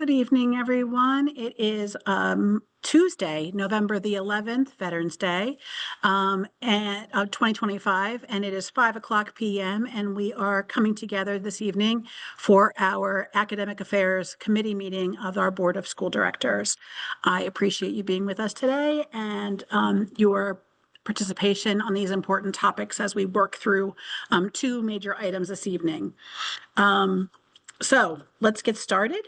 Good evening, everyone. It is Tuesday, November the 11th, Veterans Day, and 2025, and it is 5 o'clock p.m. And we are coming together this evening for our Academic Affairs Committee meeting of our Board of School Directors. I appreciate you being with us today and your participation on these important topics as we work through two major items this evening. So let's get started.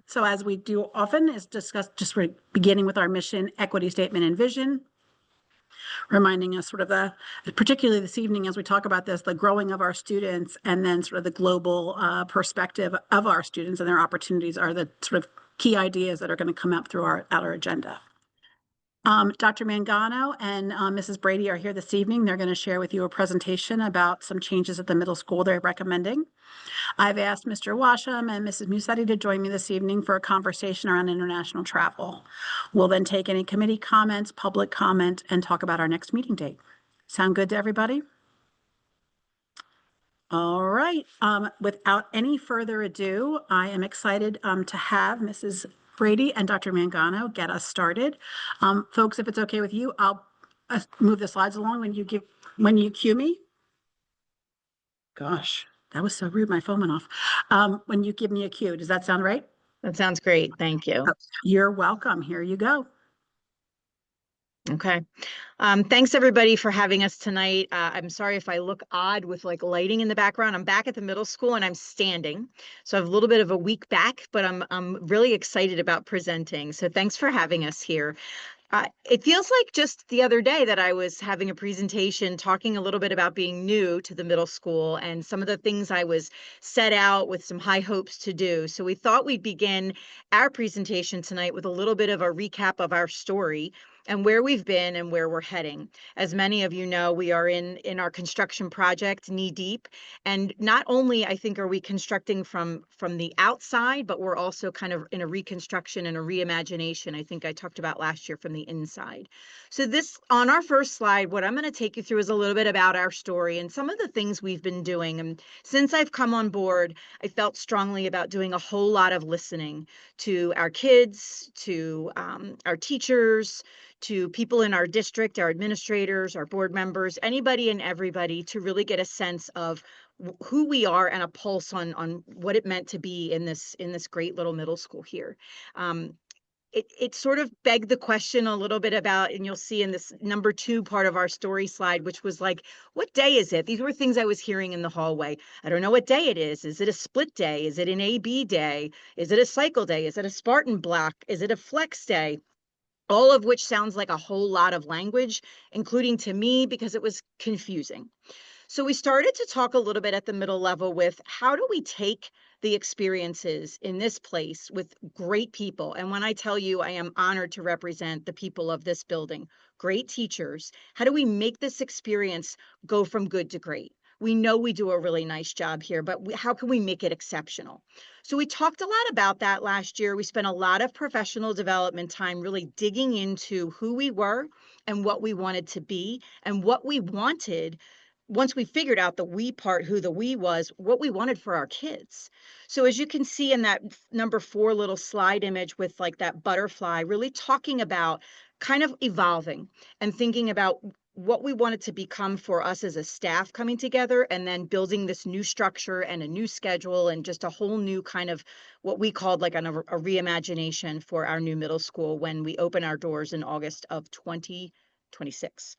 So as we do often is discuss, just beginning with our mission, equity statement, and vision, reminding us sort of particularly this evening as we talk about this, the growing of our students and then sort of the global perspective of our students and their opportunities are the sort of key ideas that are going to come up through our agenda. Dr. Mangano and Mrs. Brady are here this evening. They're going to share with you a presentation about some changes at the middle school they're recommending. I've asked Mr. Washam and Mrs. Musetti to join me this evening for a conversation around international travel. We'll then take any committee comments, public comment, and talk about our next meeting date. Sound good to everybody? All right. Without any further ado, I am excited to have Mrs. Brady and Dr. Mangano get us started. Folks, if it's okay with you, I'll move the slides along when you cue me. Gosh, that was so rude. My phone went off. When you give me a cue, does that sound right? That sounds great. Thank you. You're welcome. Here you go. Okay. Thanks everybody for having us tonight. I'm sorry if I look odd with like lighting in the background. I'm back at the middle school and I'm standing. So I have a little bit of a week back, but I'm really excited about presenting. So thanks for having us here. It feels like just the other day that I was having a presentation talking a little bit about being new to the middle school and some of the things I was set out with some high hopes to do. So we thought we'd begin our presentation tonight with a little bit of a recap of our story and where we've been and where we're heading. As many of you know, we are in our construction project knee deep. And not only, I think, are we constructing from the outside, but we're also kind of in a reconstruction and a reimagination, I think I talked about last year, from the inside. So this, on our first slide, what I'm going to take you through is a little bit about our story and some of the things we've been doing. And since I've come on board, I felt strongly about doing a whole lot of listening to our kids, to our teachers, to people in our district, our administrators, our board members, anybody and everybody, to really get a sense of who we are and a pulse on what it meant to be in this great little middle school here. It sort of begged the question a little bit about, and you'll see in this number 2 part of our story slide, which was like, what day is it? These were things I was hearing in the hallway. I don't know what day it is. Is it a split day? Is it an AB day? Is it a cycle day? Is it a Spartan block? Is it a flex day? All of which sounds like a whole lot of language, including to me, because it was confusing. So we started to talk a little bit at the middle level with how do we take the experiences in this place with great people. And when I tell you I am honored to represent the people of this building, great teachers, how do we make this experience go from good to great? We know we do a really nice job here, but how can we make it exceptional? So we talked a lot about that last year. We spent a lot of professional development time really digging into who we were and what we wanted to be and what we wanted. Once we figured out the we part, who the we was, what we wanted for our kids. So as you can see in that number 4 little slide image with like that butterfly, really talking about kind of evolving and thinking about what we wanted to become for us as a staff coming together and then building this new structure and a new schedule and just a whole new kind of what we called like a reimagination for our new middle school when we open our doors in August of 2026.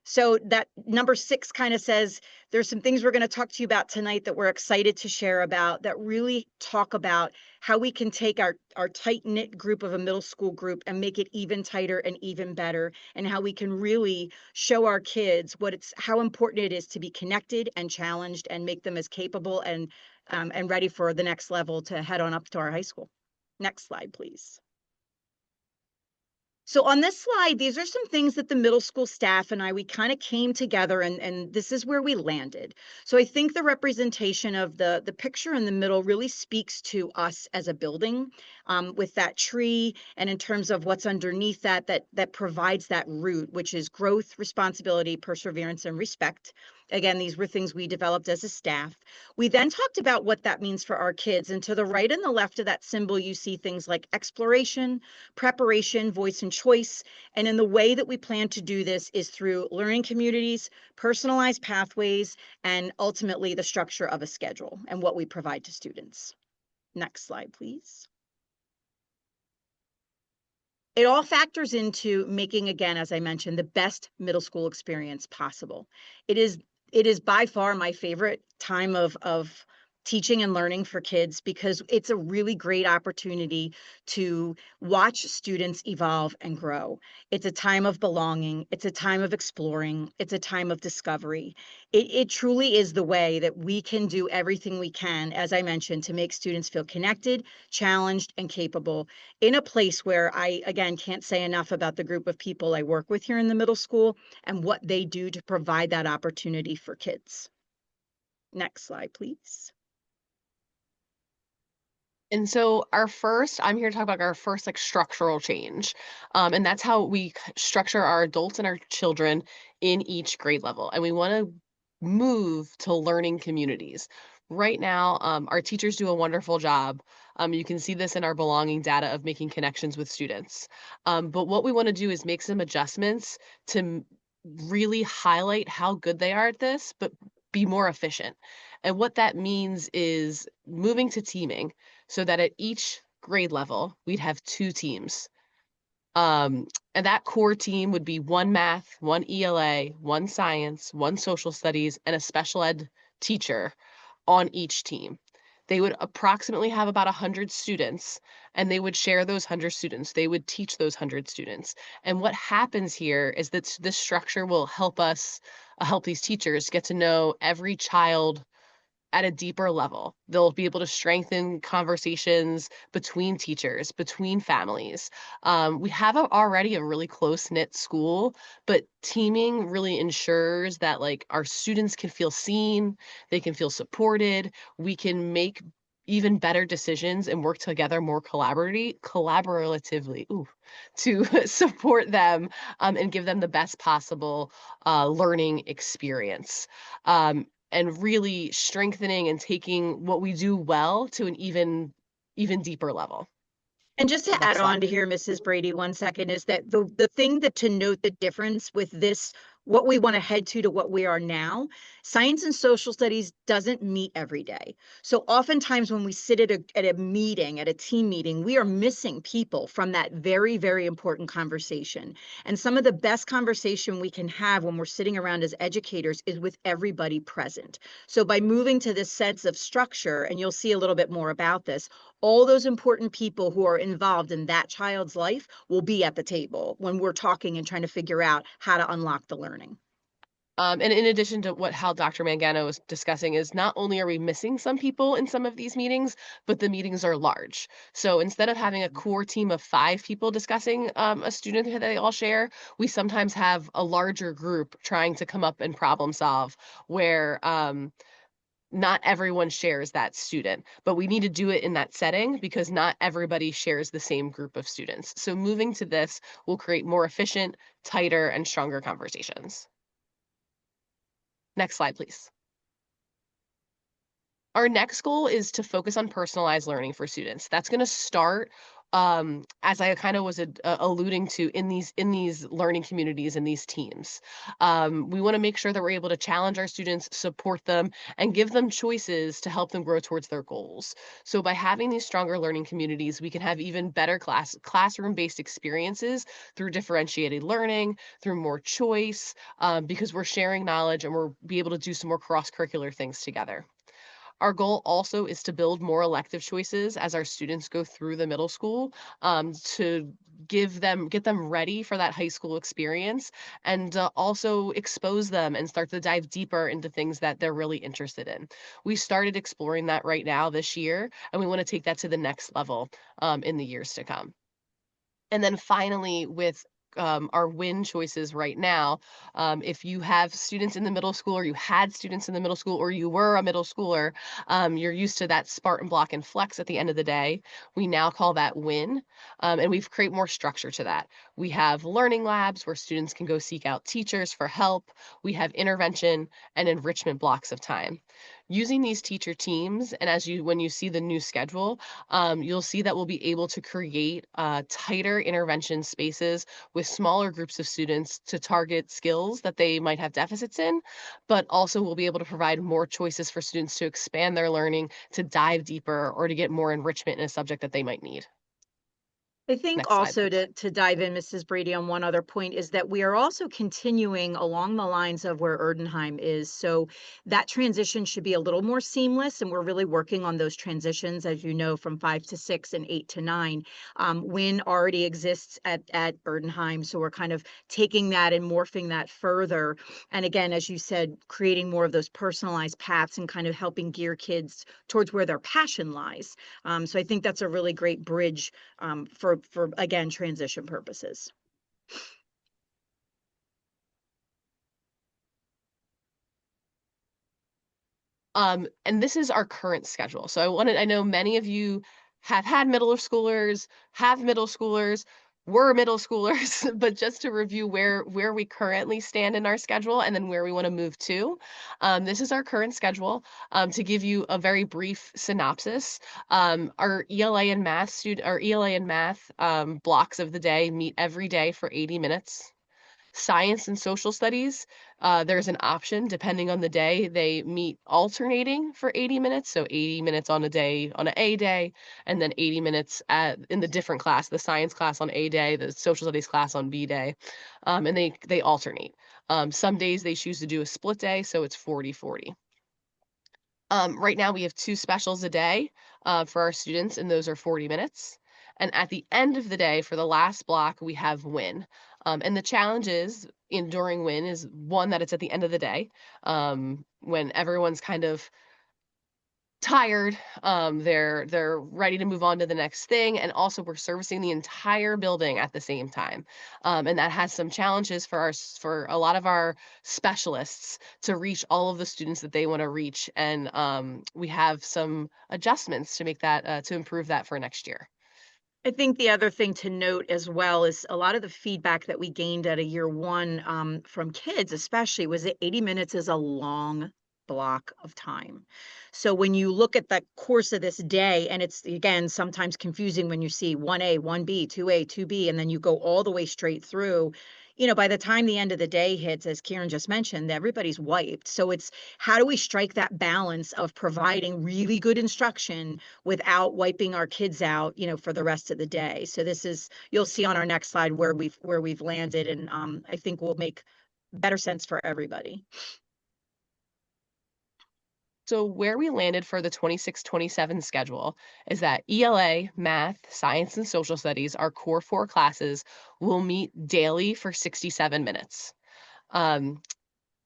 So that number 6 kind of says there's some things we're going to talk to you about tonight that we're excited to share about that really talk about how we can take our tight-knit group of a middle school group and make it even tighter and even better, and how we can really show our kids how important it is to be connected and challenged and make them as capable and ready for the next level to head on up to our high school. Next slide, please. So on this slide, these are some things that the middle school staff and we kind of came together and this is where we landed. So I think the representation of the picture in the middle really speaks to us as a building with that tree and in terms of what's underneath that provides that root, which is growth, responsibility, perseverance, and respect. Again, these were things we developed as a staff. We then talked about what that means for our kids. And to the right and the left of that symbol, you see things like exploration, preparation, voice and choice. And in the way that we plan to do this is through learning communities, personalized pathways, and ultimately the structure of a schedule and what we provide to students. Next slide, please. It all factors into making, again, as I mentioned, the best middle school experience possible. It is by far my favorite time of teaching and learning for kids because it's a really great opportunity to watch students evolve and grow. It's a time of belonging. It's a time of exploring. It's a time of discovery. It truly is the way that we can do everything we can, as I mentioned, to make students feel connected, challenged, and capable in a place where I, again, can't say enough about the group of people I work with here in the middle school and what they do to provide that opportunity for kids. Next slide, please. And so I'm here to talk about our first like structural change. And that's how we structure our adults and our children in each grade level. And we want to move to learning communities. Right now, our teachers do a wonderful job. You can see this in our belonging data of making connections with students. But what we want to do is make some adjustments to really highlight how good they are at this, but be more efficient. And what that means is moving to teaming so that at each grade level, we'd have 2 teams. And that core team would be 1 math, 1 ELA, 1 science, 1 social studies, and a special ed teacher on each team. They would approximately have about 100 students, and they would share those 100 students. They would teach those 100 students. And what happens here is that this structure will help us, help these teachers get to know every child at a deeper level. They'll be able to strengthen conversations between teachers, between families. We have already a really close knit school, but teaming really ensures that like our students can feel seen, they can feel supported, we can make even better decisions and work together more collaboratively to support them and give them the best possible learning experience. And really strengthening and taking what we do well to an even deeper level. And just to add Next on slide. to here, Mrs. Brady, 1 second, is that the thing that to note the difference with this, what we want to head to what we are now, science and social studies doesn't meet every day. So oftentimes when we sit at a meeting, at a team meeting, we are missing people from that very, very important conversation. And some of the best conversation we can have when we're sitting around as educators is with everybody present. So by moving to this sense of structure, and you'll see a little bit more about this, all those important people who are involved in that child's life will be at the table when we're talking and trying to figure out how to unlock the learning. And in addition to how Dr. Mangano was discussing is not only are we missing some people in some of these meetings, but the meetings are large. So instead of having a core team of 5 people discussing a student that they all share, we sometimes have a larger group trying to come up and problem solve where not everyone shares that student, but we need to do it in that setting because not everybody shares the same group of students. So moving to this will create more efficient, tighter, and stronger conversations. Next slide, please. Our next goal is to focus on personalized learning for students. That's going to start as I kind of was alluding to in these learning communities and these teams. We want to make sure that we're able to challenge our students, support them, and give them choices to help them grow towards their goals. So by having these stronger learning communities, we can have even better classroom-based experiences through differentiated learning, through more choice, because we're sharing knowledge and we're be able to do some more cross-curricular things together. Our goal also is to build more elective choices as our students go through the middle school, to get them ready for that high school experience and also expose them and start to dive deeper into things that they're really interested in. We started exploring that right now this year, and we want to take that to the next level in the years to come. And then finally, with our win choices right now. If you have students in the middle school, or you had students in the middle school, or you were a middle schooler, you're used to that Spartan block and flex at the end of the day. We now call that win, and we've created more structure to that. We have learning labs where students can go seek out teachers for help. We have intervention and enrichment blocks of time. Using these teacher teams, and when you see the new schedule, you'll see that we'll be able to create tighter intervention spaces with smaller groups of students to target skills that they might have deficits in, but also we'll be able to provide more choices for students to expand their learning, to dive deeper, or to get more enrichment in a subject that they might need. I think Next slide, also please. to dive in, Mrs. Brady, on one other point is that we are also continuing along the lines of where Erdenheim is. So that transition should be a little more seamless, and we're really working on those transitions, as you know, from 5 to 6 and 8 to 9. WIN already exists at Erdenheim, so we're kind of taking that and morphing that further. And again, as you said, creating more of those personalized paths and kind of helping gear kids towards where their passion lies. So I think that's a really great bridge for again, transition purposes. And this is our current schedule. So I know many of you have had middle schoolers, have middle schoolers, were middle schoolers, but just to review where we currently stand in our schedule and then where we want to move to. This is our current schedule. To give you a very brief synopsis, our ELA and math blocks of the day meet every day for 80 minutes. Science and social studies, there's an option depending on the day. They meet alternating for 80 minutes, so 80 minutes on an A day, and then 80 minutes in the different class, the science class on A day, the social studies class on B day, and they alternate. Some days they choose to do a split day, so it's 40-40. Right now we have 2 specials a day for our students, and those are 40 minutes. And at the end of the day, for the last block, we have WIN. And the challenges during WIN is one, that it's at the end of the day, when everyone's kind of tired, they're ready to move on to the next thing, and also we're servicing the entire building at the same time. And that has some challenges for a lot of our specialists to reach all of the students that they want to reach, and we have some adjustments to make that to improve that for next year. I think the other thing to note as well is a lot of the feedback that we gained at a year one from kids, especially, was that 80 minutes is a long block of time. So when you look at the course of this day, and it's again sometimes confusing when you see 1A, 1B, 2A, 2B, and then you go all the way straight through. By the time the end of the day hits, as Kieran just mentioned, everybody's wiped. So it's how do we strike that balance of providing really good instruction without wiping our kids out, for the rest of the day. So you'll see on our next slide where we've landed, and I think will make better sense for everybody. So where we landed for the 26-27 schedule is that ELA, math, science, and social studies, our core 4 classes, will meet daily for 67 minutes.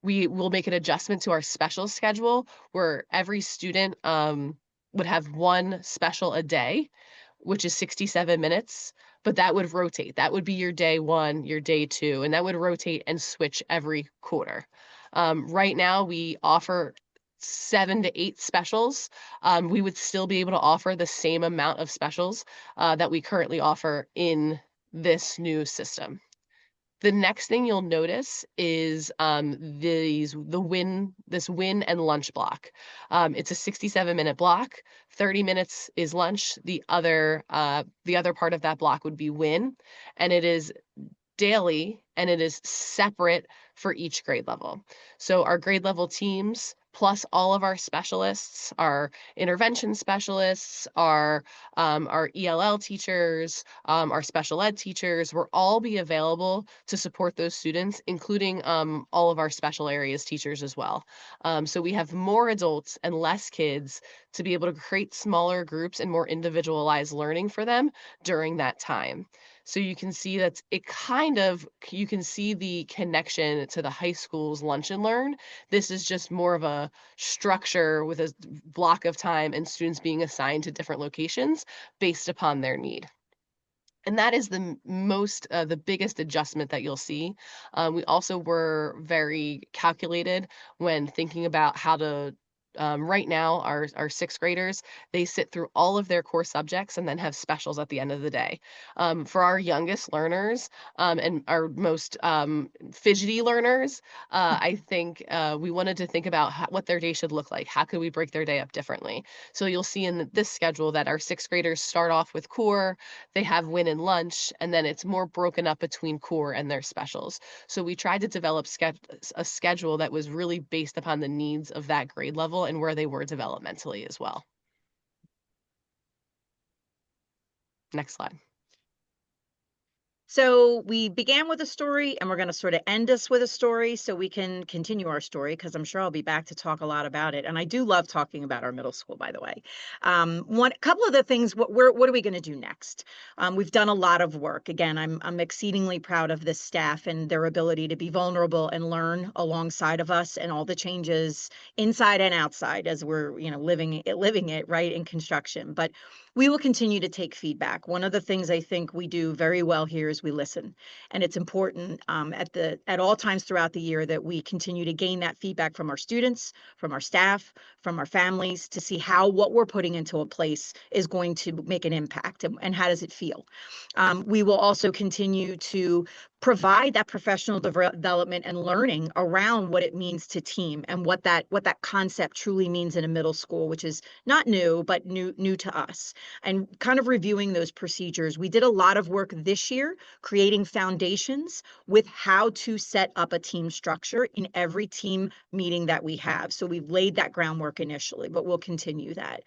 We will make an adjustment to our special schedule where every student would have 1 special a day, which is 67 minutes, but that would rotate. That would be your day 1, your day 2, and that would rotate and switch every quarter. Right now, we offer 7 to 8 specials. We would still be able to offer the same amount of specials that we currently offer in this new system. The next thing you'll notice is this win and lunch block. It's a 67-minute block. 30 minutes is lunch. The other part of that block would be win, and it is daily, and it is separate for each grade level. So our grade level teams, plus all of our specialists, our intervention specialists, our ELL teachers, our special ed teachers, will all be available to support those students, including all of our special areas teachers as well. So we have more adults and less kids to be able to create smaller groups and more individualized learning for them during that time. So you can see you can see the connection to the high school's lunch and learn. This is just more of a structure with a block of time and students being assigned to different locations based upon their need. And that is the biggest adjustment that you'll see. We also were very calculated when thinking about how to, right now, our sixth graders, they sit through all of their core subjects and then have specials at the end of the day. For our youngest learners, and our most fidgety learners, I think we wanted to think about what their day should look like. How could we break their day up differently? So you'll see in this schedule that our sixth graders start off with core, they have win and lunch, and then it's more broken up between core and their specials. So we tried to develop a schedule that was really based upon the needs of that grade level and where they were developmentally as well. Next slide. So we began with a story and we're going to sort of end us with a story so we can continue our story, because I'm sure I'll be back to talk a lot about it. And I do love talking about our middle school, by the way. One couple of the things, what are we going to do next? We've done a lot of work. Again, I'm exceedingly proud of this staff and their ability to be vulnerable and learn alongside of us, and all the changes inside and outside as we're, living it right in construction. But we will continue to take feedback. One of the things I think we do very well here is we listen, and it's important at all times throughout the year that we continue to gain that feedback from our students, from our staff, from our families, to see how what we're putting into a place is going to make an impact, and how does it feel. We will also continue to provide that professional development and learning around what it means to team, and what that concept truly means in a middle school, which is not new, but new to us, and kind of reviewing those procedures. We did a lot of work this year creating foundations with how to set up a team structure in every team meeting that we have. So we've laid that groundwork initially, but we'll continue that.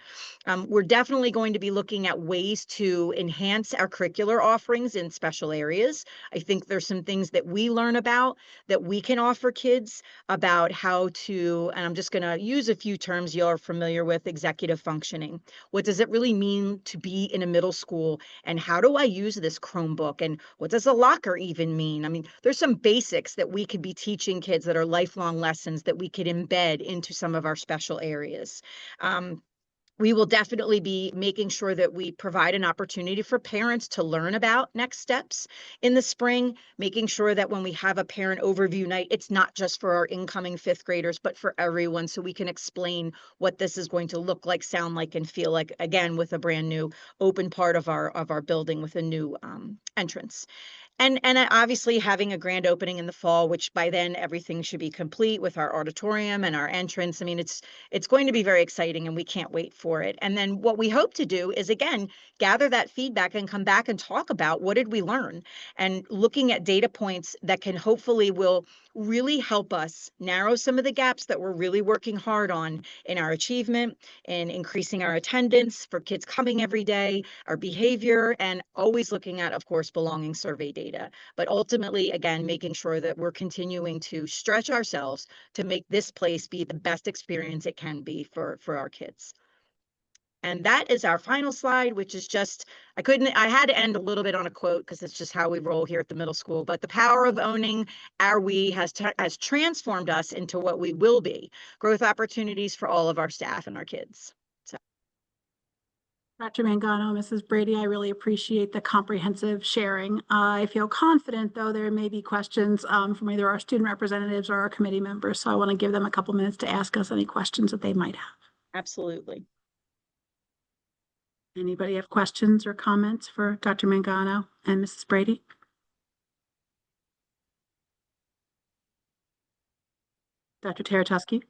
We're definitely going to be looking at ways to enhance our curricular offerings in special areas. I think there's some things that we learn about that we can offer kids about how to, and I'm just going to use a few terms you're familiar with: executive functioning. What does it really mean to be in a middle school? And how do I use this Chromebook? And what does a locker even mean? I mean, there's some basics that we could be teaching kids that are lifelong lessons that we could embed into some of our special areas. We will definitely be making sure that we provide an opportunity for parents to learn about next steps in the spring, making sure that when we have a parent overview night, it's not just for our incoming fifth graders, but for everyone, so we can explain what this is going to look like, sound like, and feel like, again, with a brand new open part of our building with a new entrance. And obviously having a grand opening in the fall, which by then everything should be complete with our auditorium and our entrance. I mean, it's going to be very exciting, and we can't wait for it. And then what we hope to do is, again, gather that feedback and come back and talk about what did we learn, and looking at data points that will really help us narrow some of the gaps that we're really working hard on in our achievement, in increasing our attendance for kids coming every day, our behavior, and always looking at, of course, belonging survey data. But ultimately, again, making sure that we're continuing to stretch ourselves to make this place be the best experience it can be for our kids. And that is our final slide, which is just, I had to end a little bit on a quote because it's just how we roll here at the middle school. But the power of owning our we has transformed us into what we will be: growth opportunities for all of our staff and our kids. Dr. Mangano, Mrs. Brady, I really appreciate the comprehensive sharing. I feel confident, though, there may be questions from either our student representatives or our committee members. So I want to give them a couple minutes to ask us any questions that they might have. Absolutely. Anybody have questions or comments for Dr. Mangano and Mrs. Brady? Dr. Taratusky?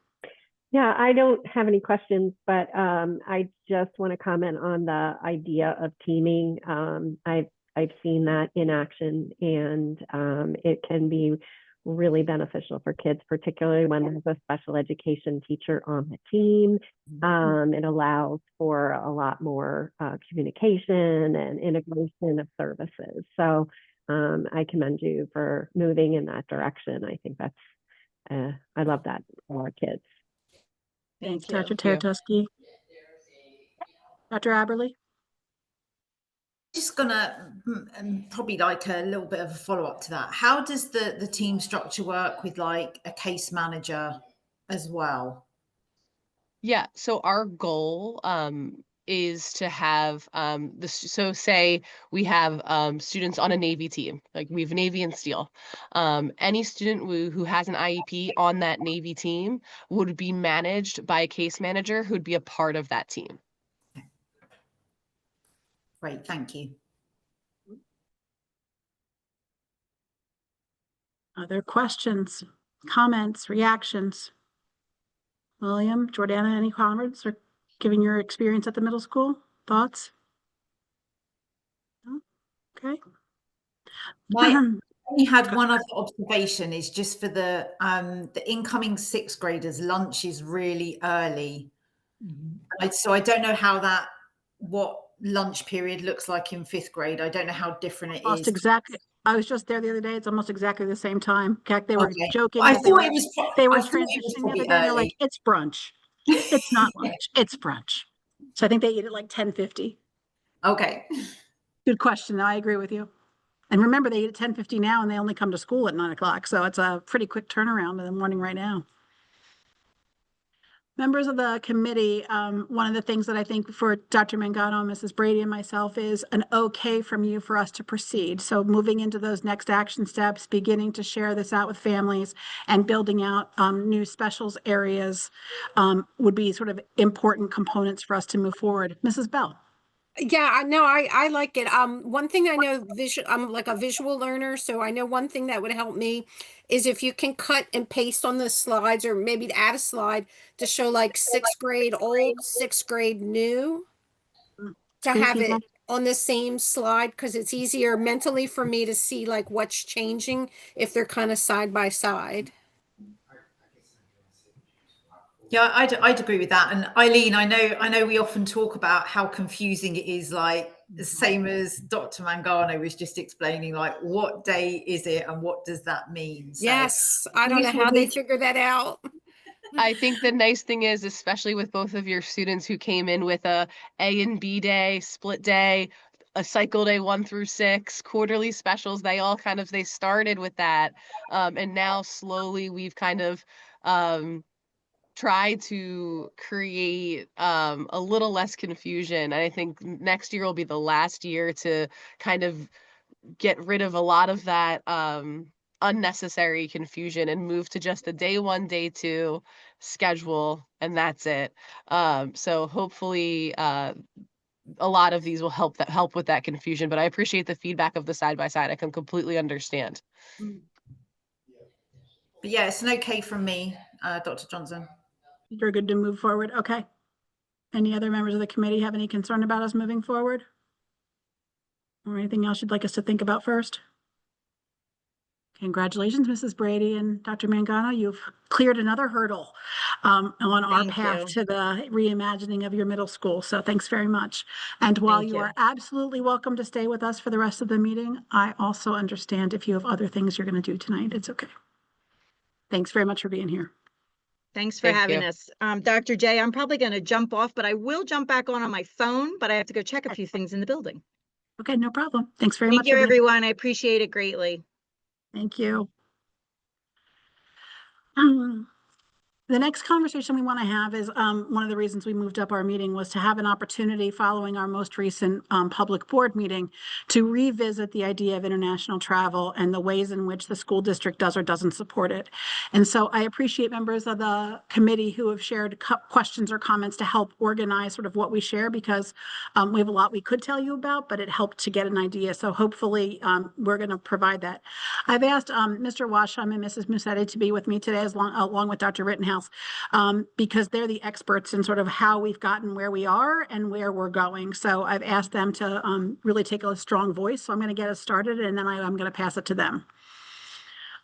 Yeah, I don't have any questions, but I just want to comment on the idea of teaming. I've seen that in action, and it can be really beneficial for kids, particularly when there's a special education teacher on the team. It allows for a lot more communication and integration of services. So I commend you for moving in that direction. I think that's I love that for our kids. Thanks, Dr. Taratusky. Dr. Aberly? Just gonna probably like a little bit of a follow-up to that. How does the team structure work with like a case manager as well? Yeah, so our goal is to have so say we have students on a Navy team, like we have Navy and SEAL. Any student who has an IEP on that Navy team would be managed by a case manager who'd be a part of that team. Great, thank you. Other questions, comments, reactions? William, Jordana, any comments or giving your experience at the middle school? Thoughts? No? Okay. I only had one other observation, is just for the incoming sixth graders, lunch is really early. So I don't know what lunch period looks like in fifth grade. I don't know how different it Almost is. exactly. I was just there the other day. It's almost exactly the same time. In fact, they were Okay. joking I that they thought were, it was. they were I thought it was transitioning the probably other day. They're like, early. it's brunch. It's not lunch. It's brunch. So I think they eat at like 10:50. Okay. Good question. Though. I agree with you. And remember, they eat at 10:50 now, and they only come to school at 9 o'clock. So it's a pretty quick turnaround in the morning right now. Members of the committee, one of the things that I think for Dr. Mangano, Mrs. Brady, and myself is an okay from you for us to proceed. So moving into those next action steps, beginning to share this out with families and building out new specials areas would be sort of important components for us to move forward. Mrs. Bell. Yeah, no, I like it. One thing I know, I'm like a visual learner, so I know one thing that would help me is if you can cut and paste on the slides, or maybe add a slide to show like sixth grade old, sixth grade new, to Good have feedback. it on the same slide, because it's easier mentally for me to see like what's changing if they're kind of side by side. Yeah, I'd agree with that. And Eileen, I know we often talk about how confusing it is, like the same as Dr. Mangano was just explaining, like what day is it and what does that mean? So Yes, I don't know how they figure that out. I think the nice thing is, especially with both of your students who came in with a and B day, split day, a cycle day 1 through 6, quarterly specials, they started with that. And now slowly we've kind of tried to create a little less confusion. And I think next year will be the last year to kind of get rid of a lot of that unnecessary confusion and move to just a day 1, day 2 schedule, and that's it. So hopefully a lot of these will help with that confusion, but I appreciate the feedback of the side by side. I can completely understand. But yeah, it's an okay from me, Dr. Johnson. You're good to move forward. Okay. Any other members of the committee have any concern about us moving forward? Or anything else you'd like us to think about first? Congratulations, Mrs. Brady and Dr. Mangano. You've cleared another hurdle on our Thank path you. to the reimagining of your middle school. So thanks very much. And while Thank you you. are absolutely welcome to stay with us for the rest of the meeting, I also understand if you have other things you're going to do tonight. It's okay. Thanks very much for being here. Thanks for Thank having you. us. Dr. J, I'm probably going to jump off, but I will jump back on my phone, but I have to go check a few things in the building. Okay, no problem. Thanks very Thank much you, for being here. everyone. I appreciate it greatly. Thank you. The next conversation we want to have is one of the reasons we moved up our meeting was to have an opportunity following our most recent public board meeting to revisit the idea of international travel and the ways in which the school district does or doesn't support it. And so I appreciate members of the committee who have shared questions or comments to help organize sort of what we share, because we have a lot we could tell you about, but it helped to get an idea. So hopefully we're going to provide that. I've asked Mr. Washam and Mrs. Musetti to be with me today along with Dr. Rittenhouse. Because they're the experts in sort of how we've gotten where we are and where we're going. So I've asked them to really take a strong voice. So I'm going to get us started, and then I'm going to pass it to them.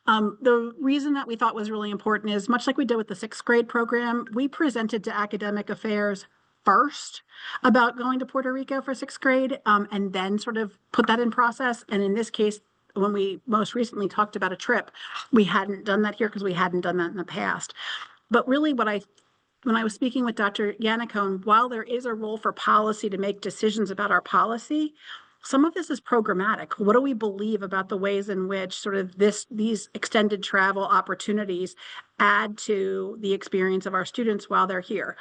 The reason that we thought was really important is, much like we did with the sixth grade program, we presented to academic affairs first about going to Puerto Rico for sixth grade, and then sort of put that in process. And in this case, when we most recently talked about a trip, we hadn't done that here because we hadn't done that in the past. But really when I was speaking with Dr. Yannicone, while there is a role for policy to make decisions about our policy, some of this is programmatic. What do we believe about the ways in which sort of these extended travel opportunities add to the experience of our students while they're here?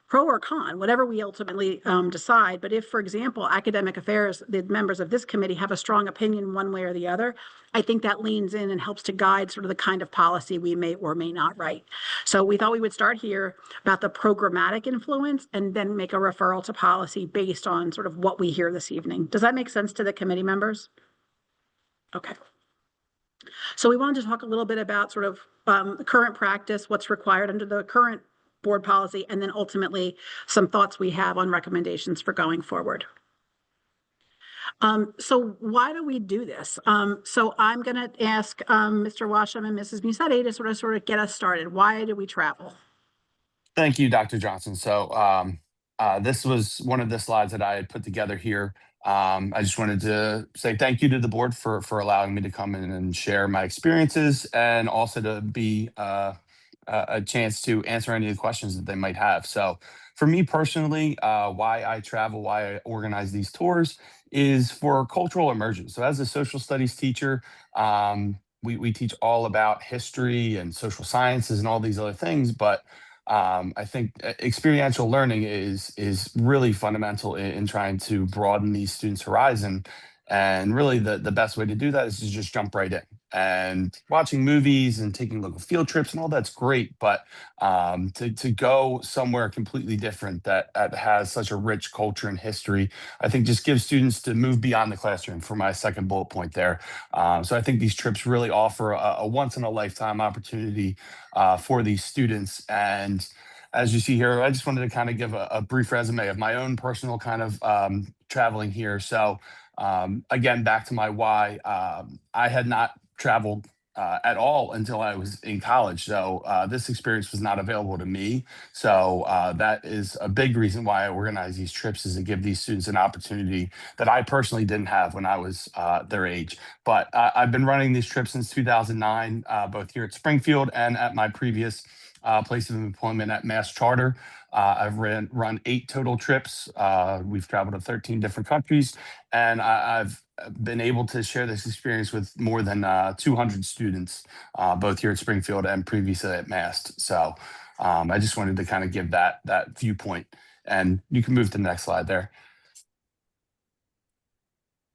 pro or con, whatever we ultimately decide. But if, for example, academic affairs, the members of this committee have a strong opinion one way or the other, I think that leans in and helps to guide sort of the kind of policy we may or may not write. So we thought we would start here about the programmatic influence and then make a referral to policy based on sort of what we hear this evening. Does that make sense to the committee members? Okay. So we wanted to talk a little bit about sort of current practice, what's required under the current board policy, and then ultimately some thoughts we have on recommendations for going forward. So why do we do this? So I'm going to ask Mr. Washam and Mrs. Musetti to sort of get us started. Why do we travel? Thank you, Dr. Johnson. So this was one of the slides that I had put together here. I just wanted to say thank you to the board for allowing me to come in and share my experiences, and also to be a chance to answer any of the questions that they might have. So for me personally, why I travel, why I organize these tours is for cultural immersion. So as a social studies teacher, we teach all about history and social sciences and all these other things, but I think experiential learning is really fundamental in trying to broaden these students' horizon. And really the best way to do that is to just jump right in. And watching movies and taking local field trips and all that's great, but to go somewhere completely different that has such a rich culture and history, I think just gives students to move beyond the classroom, for my second bullet point there. So I think these trips really offer a once in a lifetime opportunity for these students. And as you see here, I just wanted to kind of give a brief resume of my own personal kind of traveling here. So again, back to my why, I had not traveled at all until I was in college. So this experience was not available to me. So that is a big reason why I organize these trips, is to give these students an opportunity that I personally didn't have when I was their age. But I've been running these trips since 2009, both here at Springfield and at my previous place of employment at Mass Charter. I've run 8 total trips. We've traveled to 13 different countries, and I've been able to share this experience with more than 200 students, both here at Springfield and previously at Mast. So I just wanted to kind of give that viewpoint. And you can move to the next slide there.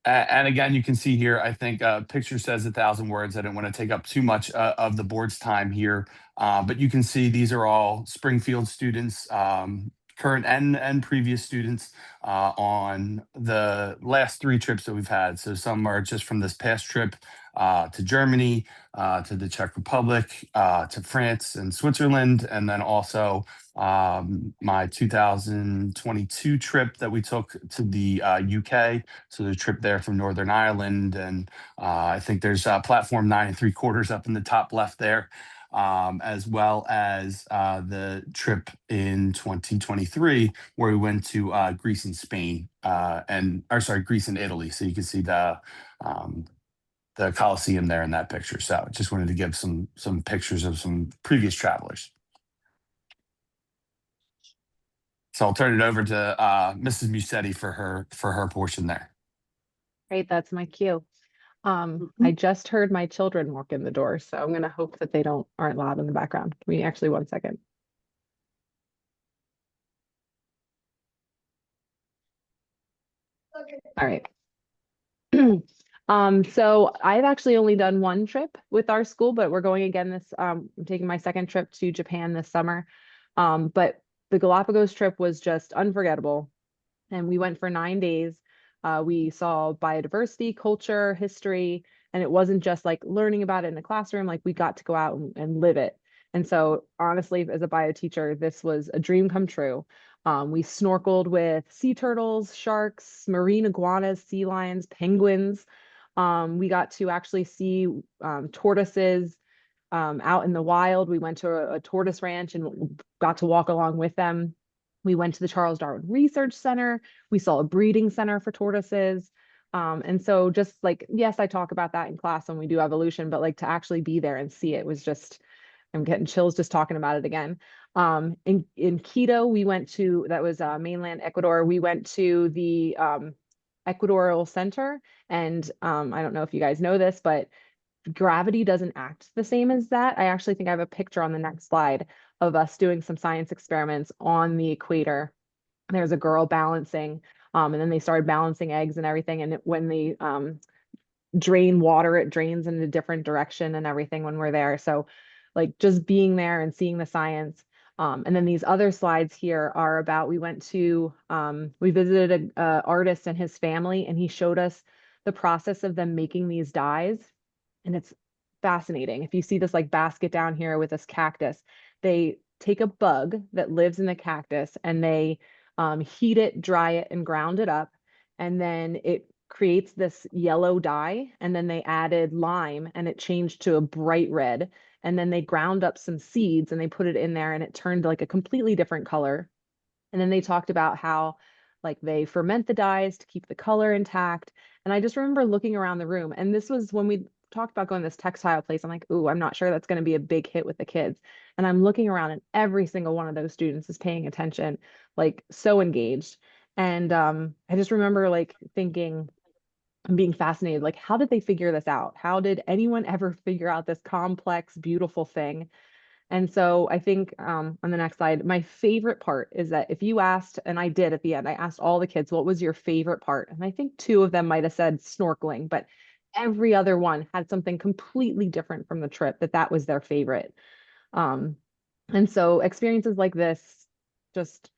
And again, you can see here, I think a picture says 1,000 words. I didn't want to take up too much of the board's time here, but you can see these are all Springfield students, current and previous students on the last 3 trips that we've had. So some are just from this past trip to Germany, to the Czech Republic, to France and Switzerland, and then also my 2022 trip that we took to the UK. So the trip there from Northern Ireland, and I think there's platform 9 3/4 up in the top left there, as well as the trip in 2023 where we went to Greece and Spain, Greece and Italy. So you can see the Colosseum there in that picture. So I just wanted to give some pictures of some previous travelers. So I'll turn it over to Mrs. Musetti for her portion there. Great, that's my cue. I just heard my children walk in the door, so I'm gonna hope that they aren't loud in the background. Give me actually 1 second. All right. So I've actually only done 1 trip with our school, but we're going again this, I'm taking my second trip to Japan this summer. But the Galapagos trip was just unforgettable. And we went for 9 days. We saw biodiversity, culture, history, and it wasn't just like learning about it in a classroom, like we got to go out and live it. And so honestly, as a bio teacher, this was a dream come true. We snorkeled with sea turtles, sharks, marine iguanas, sea lions, penguins. We got to actually see tortoises out in the wild. We went to a tortoise ranch and got to walk along with them. We went to the Charles Darwin Research Center. We saw a breeding center for tortoises. And so just like, yes, I talk about that in class when we do evolution, but like to actually be there and see it was just, I'm getting chills just talking about it again. In Quito, we went to, that was mainland Ecuador. We went to the Equatorial Center. And I don't know if you guys know this, but gravity doesn't act the same as that. I actually think I have a picture on the next slide. of us doing some science experiments on the equator. There's a girl balancing, and then they started balancing eggs and everything. And when they drain water, it drains in a different direction and everything when we're there. So like just being there and seeing the science. And then these other slides here are about, we went to, we visited a artist and his family, and he showed us the process of them making these dyes. And it's fascinating. If you see this like basket down here with this cactus, they take a bug that lives in the cactus and they heat it, dry it, and ground it up. And then it creates this yellow dye. And then they added lime and it changed to a bright red. And then they ground up some seeds and they put it in there and it turned like a completely different color. And then they talked about how like they ferment the dyes to keep the color intact. And I just remember looking around the room, and this was when we talked about going to this textile place. I'm like, ooh, I'm not sure that's going to be a big hit with the kids. And I'm looking around and every single one of those students is paying attention, like so engaged. And I just remember like thinking and being fascinated, like, how did they figure this out? How did anyone ever figure out this complex, beautiful thing? And so I think on the next slide, my favorite part is that if you asked, and I did at the end, I asked all the kids, what was your favorite part? And I think 2 of them might have said snorkeling, but every other one had something completely different from the trip, that was their favorite. And so experiences like this just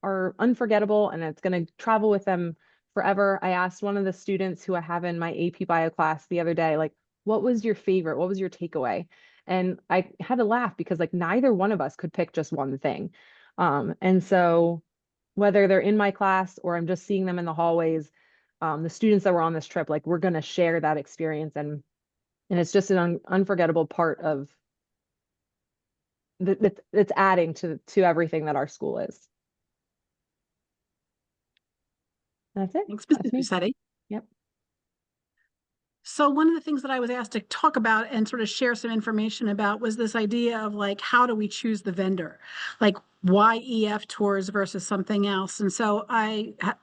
are unforgettable, and it's going to travel with them forever. I asked one of the students who I have in my AP bio class the other day, like, what was your favorite? What was your takeaway? And I had to laugh because like neither one of us could pick just one thing. And so whether they're in my class or I'm just seeing them in the hallways, the students that were on this trip, like we're going to share that experience. And it's just an unforgettable part of that's adding to everything that our school is. That's it. Thanks, That's Mrs. me. Busetti. Yep. So one of the things that I was asked to talk about and sort of share some information about was this idea of like, how do we choose the vendor? Like, why EF tours versus something else? And so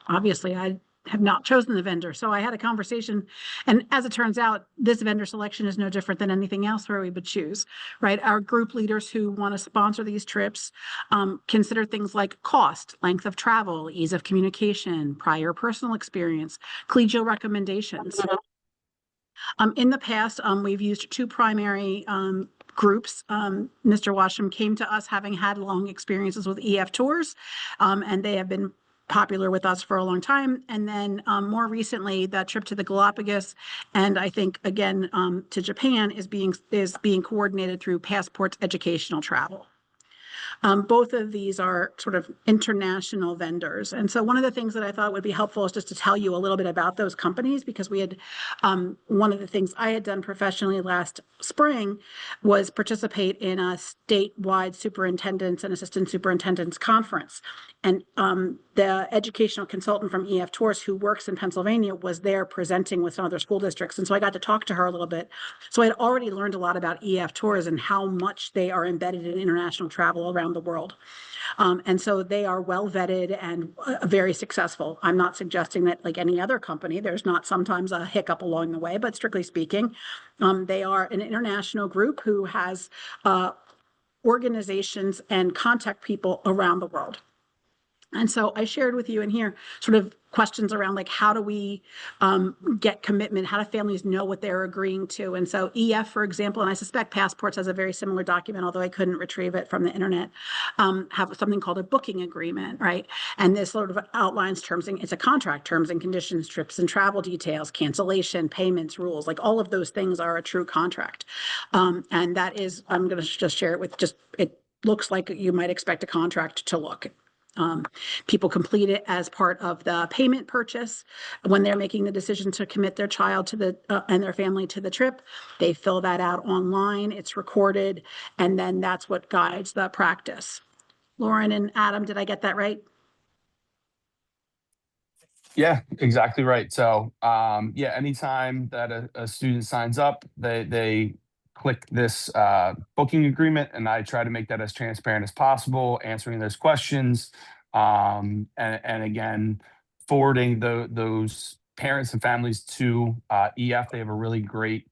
obviously I have not chosen the vendor. So I had a conversation, and as it turns out, this vendor selection is no different than anything else where we would choose, right? Our group leaders who want to sponsor these trips consider things like cost, length of travel, ease of communication, prior personal experience, collegial recommendations. In the past, we've used 2 primary groups. Mr. Washam came to us having had long experiences with EF tours, and they have been popular with us for a long time. And then more recently, that trip to the Galapagos, and I think again to Japan is being coordinated through Passports Educational Travel. Both of these are sort of international vendors. And so one of the things that I thought would be helpful is just to tell you a little bit about those companies, because we had, one of the things I had done professionally last spring was participate in a statewide superintendents and assistant superintendents conference. And the educational consultant from EF Tours who works in Pennsylvania was there presenting with some other school districts. And so I got to talk to her a little bit. So I had already learned a lot about EF Tours and how much they are embedded in international travel around the world. And so they are well vetted and very successful. I'm not suggesting that, like any other company, there's not sometimes a hiccup along the way, but strictly speaking, they are an international group who has organizations and contact people around the world. And so I shared with you in here sort of questions around like, how do we get commitment? How do families know what they're agreeing to? And so EF, for example, and I suspect Passports has a very similar document, although I couldn't retrieve it from the internet, have something called a booking agreement, right? And this sort of outlines terms, and it's a contract, terms and conditions, trips and travel details, cancellation, payments, rules, like all of those things are a true contract. And that is, I'm going to just share it with it looks like you might expect a contract to look. People complete it as part of the payment purchase. When they're making the decision to commit their child to the and their family to the trip, they fill that out online, it's recorded, and then that's what guides the practice. Lauren and Adam, did I get that right? Yeah, exactly right. So yeah, anytime that a student signs up, they click this booking agreement, and I try to make that as transparent as possible, answering those questions, and again, forwarding those parents and families to EF. They have a really great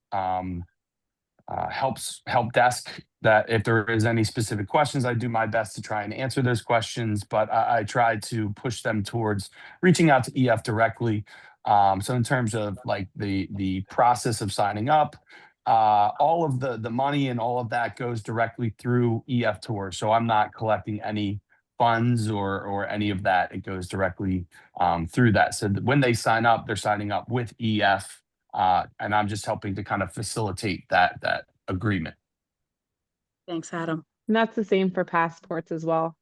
help desk, that if there is any specific questions, I do my best to try and answer those questions, but I try to push them towards reaching out to EF directly. So in terms of like the process of signing up, all of the money and all of that goes directly through EF Tours. So I'm not collecting any funds or any of that. It goes directly through that. So when they sign up, they're signing up with EF, and I'm just helping to kind of facilitate that agreement. Thanks, Adam. And that's the same for passports as well.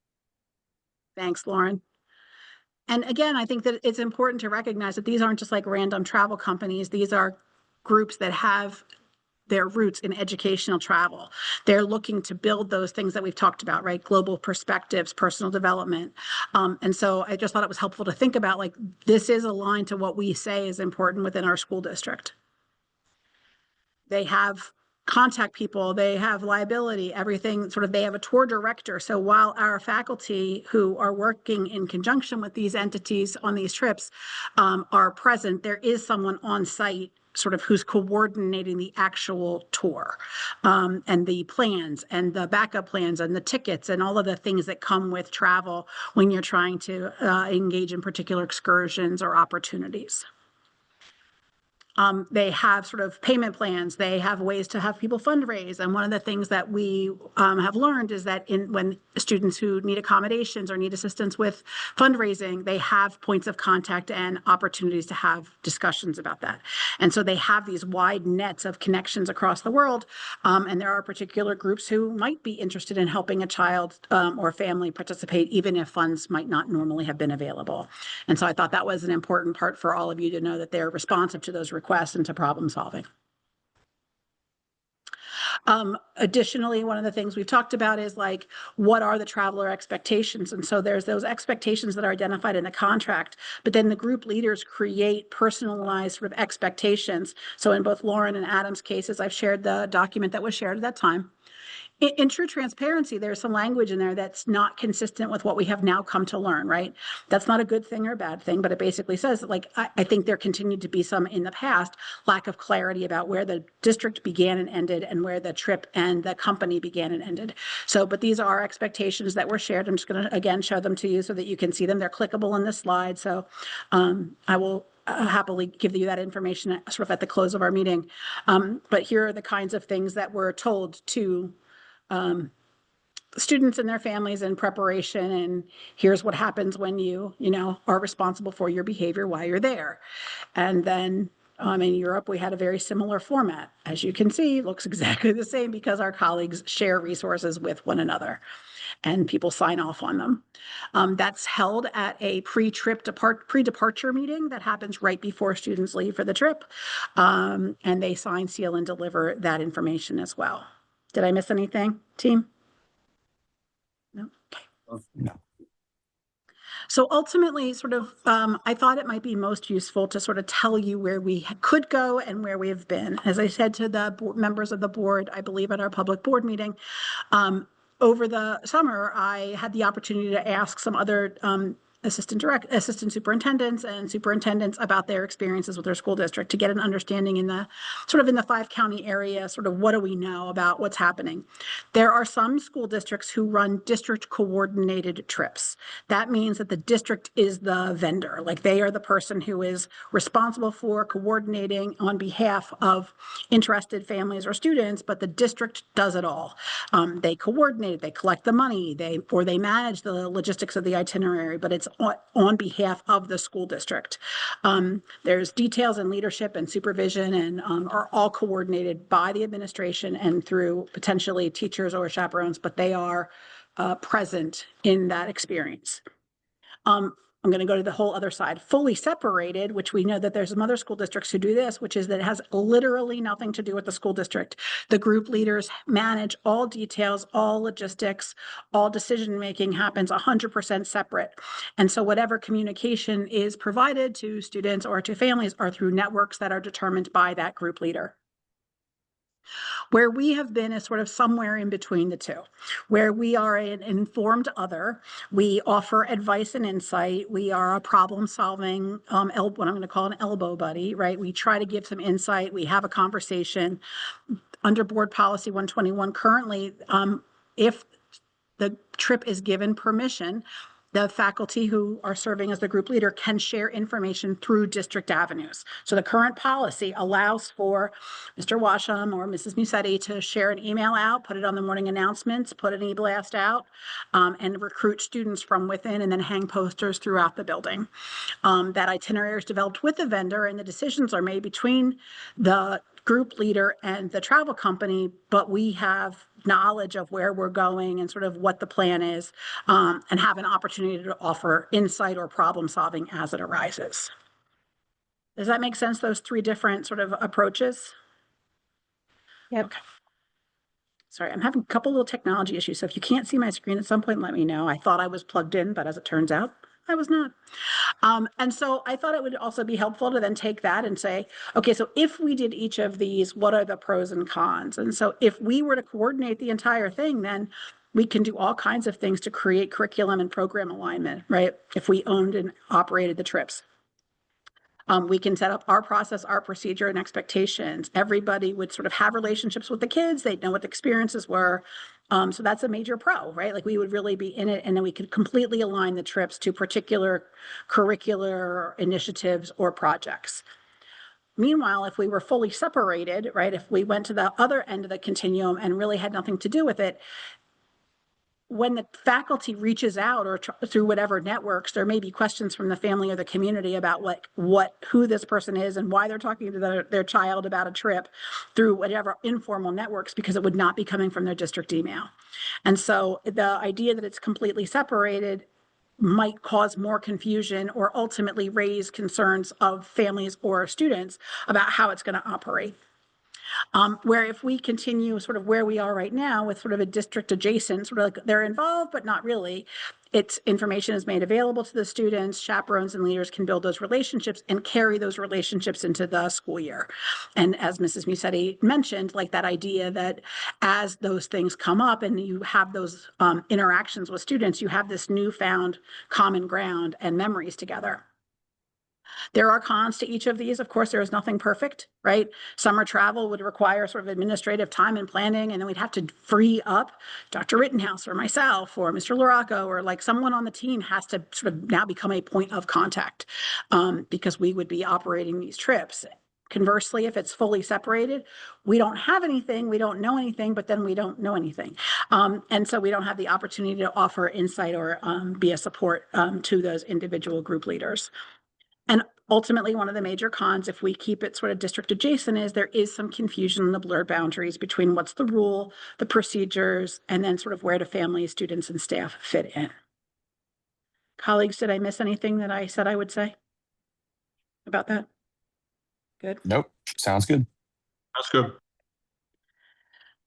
Thanks, Lauren. And again, I think that it's important to recognize that these aren't just like random travel companies. These are groups that have their roots in educational travel. They're looking to build those things that we've talked about, right? Global perspectives, personal development. And so I just thought it was helpful to think about, like, this is aligned to what we say is important within our school district. They have contact people, they have liability, everything sort of, they have a tour director. So while our faculty who are working in conjunction with these entities on these trips are present, there is someone on site sort of who's coordinating the actual tour and the plans and the backup plans and the tickets and all of the things that come with travel when you're trying to engage in particular excursions or opportunities. They have sort of payment plans. They have ways to have people fundraise. And one of the things that we have learned is that when students who need accommodations or need assistance with fundraising, they have points of contact and opportunities to have discussions about that. And so they have these wide nets of connections across the world. And there are particular groups who might be interested in helping a child or family participate, even if funds might not normally have been available. And so I thought that was an important part for all of you to know, that they're responsive to those requests and to problem solving. Additionally, one of the things we've talked about is, like, what are the traveler expectations? And so there's those expectations that are identified in the contract, but then the group leaders create personalized sort of expectations. So in both Lauren and Adam's cases, I've shared the document that was shared at that time. In true transparency, there's some language in there that's not consistent with what we have now come to learn, right? That's not a good thing or a bad thing, but it basically says that, like, I think there continued to be some in the past lack of clarity about where the district began and ended and where the trip and the company began and ended. So, but these are expectations that were shared. I'm just going to, again, show them to you so that you can see them. They're clickable in this slide. So I will happily give you that information sort of at the close of our meeting. But here are the kinds of things that were told to students and their families in preparation, and here's what happens when you are responsible for your behavior while you're there. And then in Europe, we had a very similar format. As you can see, looks exactly the same because our colleagues share resources with one another and people sign off on them. That's held at a pre-departure meeting that happens right before students leave for the trip. And they sign, seal, and deliver that information as well. Did I miss anything, team? No? Okay. No. So ultimately, sort of, I thought it might be most useful to sort of tell you where we could go and where we have been. As I said to the members of the board, I believe at our public board meeting, over the summer, I had the opportunity to ask some other assistant superintendents and superintendents about their experiences with their school district to get an understanding in the 5-county area, sort of what do we know about what's happening. There are some school districts who run district coordinated trips. That means that the district is the vendor, like they are the person who is responsible for coordinating on behalf of interested families or students, but the district does it all. They coordinate, they collect the money, they manage the logistics of the itinerary, but it's on behalf of the school district. There's details and leadership and supervision and are all coordinated by the administration and through potentially teachers or chaperones, but they are present in that experience. I'm going to go to the whole other side. Fully separated, which we know that there's some other school districts who do this, which is that it has literally nothing to do with the school district. The group leaders manage all details, all logistics, all decision-making happens 100% separate. And so whatever communication is provided to students or to families are through networks that are determined by that group leader. Where we have been is sort of somewhere in between the two, where we are an informed other, we offer advice and insight, we are a problem-solving, what I'm going to call an elbow buddy, right? We try to give some insight, we have a conversation. under board policy 121 currently, if the trip is given permission, the faculty who are serving as the group leader can share information through district avenues. So the current policy allows for Mr. Washam or Mrs. Musetti to share an email out, put it on the morning announcements, put an e-blast out, and recruit students from within, and then hang posters throughout the building. That itinerary is developed with the vendor, and the decisions are made between the group leader and the travel company, but we have knowledge of where we're going and sort of what the plan is, and have an opportunity to offer insight or problem solving as it arises. Does that make sense, those three different sort of approaches? Yep. Okay. Sorry, I'm having a couple little technology issues, so if you can't see my screen at some point, let me know. I thought I was plugged in, but as it turns out, I was not. And so I thought it would also be helpful to then take that and say, okay, so if we did each of these, what are the pros and cons? And so if we were to coordinate the entire thing, then we can do all kinds of things to create curriculum and program alignment, right? If we owned and operated the trips. We can set up our process, our procedure, and expectations. Everybody would sort of have relationships with the kids. They'd know what the experiences were. So that's a major pro, right? Like we would really be in it, and then we could completely align the trips to particular curricular initiatives or projects. Meanwhile, if we were fully separated, right, if we went to the other end of the continuum and really had nothing to do with it, when the faculty reaches out or through whatever networks, there may be questions from the family or the community about who this person is and why they're talking to their child about a trip through whatever informal networks, because it would not be coming from their district email. And so the idea that it's completely separated might cause more confusion or ultimately raise concerns of families or students about how it's going to operate. Where if we continue sort of where we are right now with sort of a district adjacent, sort of like they're involved, but not really, its information is made available to the students, chaperones and leaders can build those relationships and carry those relationships into the school year. And as Mrs. Musetti mentioned, like that idea that as those things come up and you have those interactions with students, you have this newfound common ground and memories together. There are cons to each of these. Of course, there is nothing perfect, right? Summer travel would require sort of administrative time and planning, and then we'd have to free up Dr. Rittenhouse or myself or Mr. Loraco, or like someone on the team has to sort of now become a point of contact, because we would be operating these trips. Conversely, if it's fully separated, we don't have anything, we don't know anything, but then we don't know anything. And so we don't have the opportunity to offer insight or be a support to those individual group leaders. And ultimately, one of the major cons, if we keep it sort of district adjacent, is there is some confusion in the blurred boundaries between what's the rule, the procedures, and then sort of where do families, students, and staff fit in. Colleagues, did I miss anything that I said I would say about that? Good. Nope. Sounds good. That's good.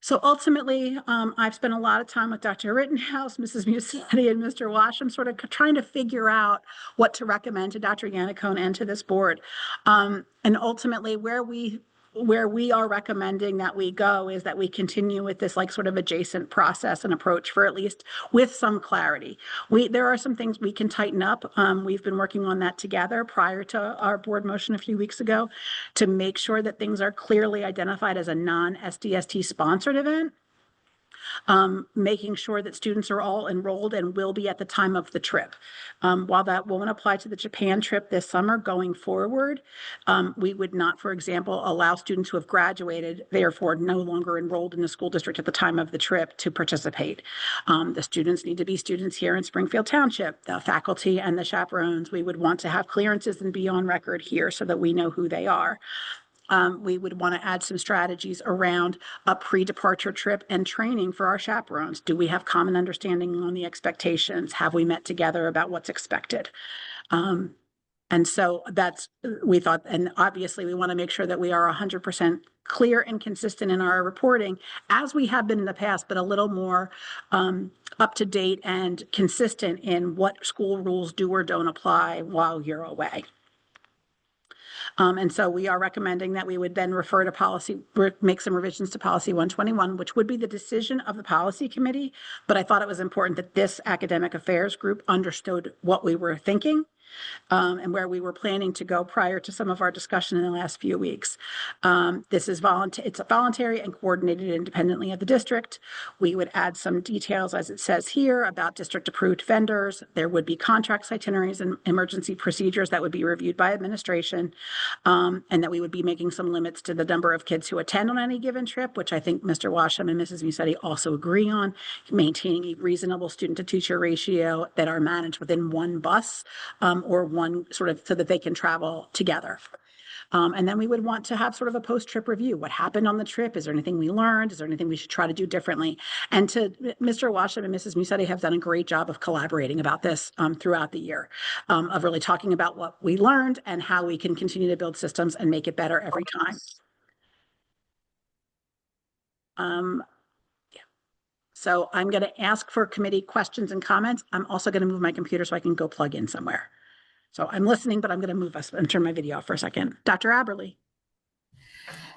So ultimately, I've spent a lot of time with Dr. Rittenhouse, Mrs. Musetti, and Mr. Washam, sort of trying to figure out what to recommend to Dr. Yannicone and to this board. And ultimately, where we are recommending that we go is that we continue with this like sort of adjacent process and approach for at least with some clarity. There are some things we can tighten up. We've been working on that together prior to our board motion a few weeks ago to make sure that things are clearly identified as a non-SDST sponsored event. Making sure that students are all enrolled and will be at the time of the trip. While that won't apply to the Japan trip this summer, going forward, we would not, for example, allow students who have graduated, therefore no longer enrolled in the school district at the time of the trip, to participate. The students need to be students here in Springfield Township. The faculty and the chaperones, we would want to have clearances and be on record here so that we know who they are. We would want to add some strategies around a pre-departure trip and training for our chaperones. Do we have common understanding on the expectations? Have we met together about what's expected? And so we thought, and obviously we want to make sure that we are 100% clear and consistent in our reporting, as we have been in the past, but a little more up to date and consistent in what school rules do or don't apply while you're away. And so we are recommending that we would then refer to policy, make some revisions to policy 121, which would be the decision of the policy committee. But I thought it was important that this academic affairs group understood what we were thinking and where we were planning to go prior to some of our discussion in the last few weeks. This is it's voluntary and coordinated independently of the district. We would add some details, as it says here, about district-approved vendors. There would be contracts, itineraries, and emergency procedures that would be reviewed by administration, and that we would be making some limits to the number of kids who attend on any given trip, which I think Mr. Washam and Mrs. Musetti also agree on, maintaining a reasonable student-to-teacher ratio that are managed within one bus, or one sort of, so that they can travel together. And then we would want to have sort of a post-trip review. What happened on the trip? Is there anything we learned? Is there anything we should try to do differently? And to Mr. Washam and Mrs. Musetti have done a great job of collaborating about this throughout the year, of really talking about what we learned and how we can continue to build systems and make it better every time. Yeah. So I'm going to ask for committee questions and comments. I'm also going to move my computer so I can go plug in somewhere. So I'm listening, but I'm going to move us and turn my video off for a second. Dr. Aberle.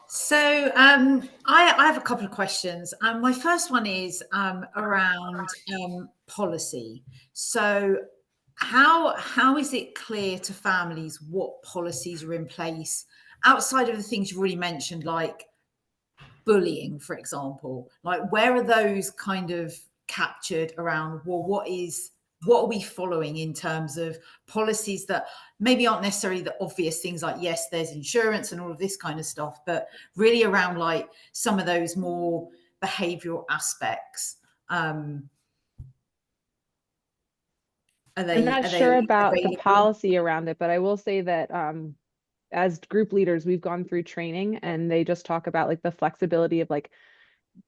So I have a couple of questions. My first one is around policy. So how is it clear to families what policies are in place outside of the things you've already mentioned, like bullying, for example? Like, where are those kind of captured around, well, what are we following in terms of policies that maybe aren't necessarily the obvious things, like, yes, there's insurance and all of this kind of stuff, but really around like some of those more behavioral aspects? I'm not sure about the policy around it, but I will say that as group leaders, we've gone through training, and they just talk about like the flexibility of like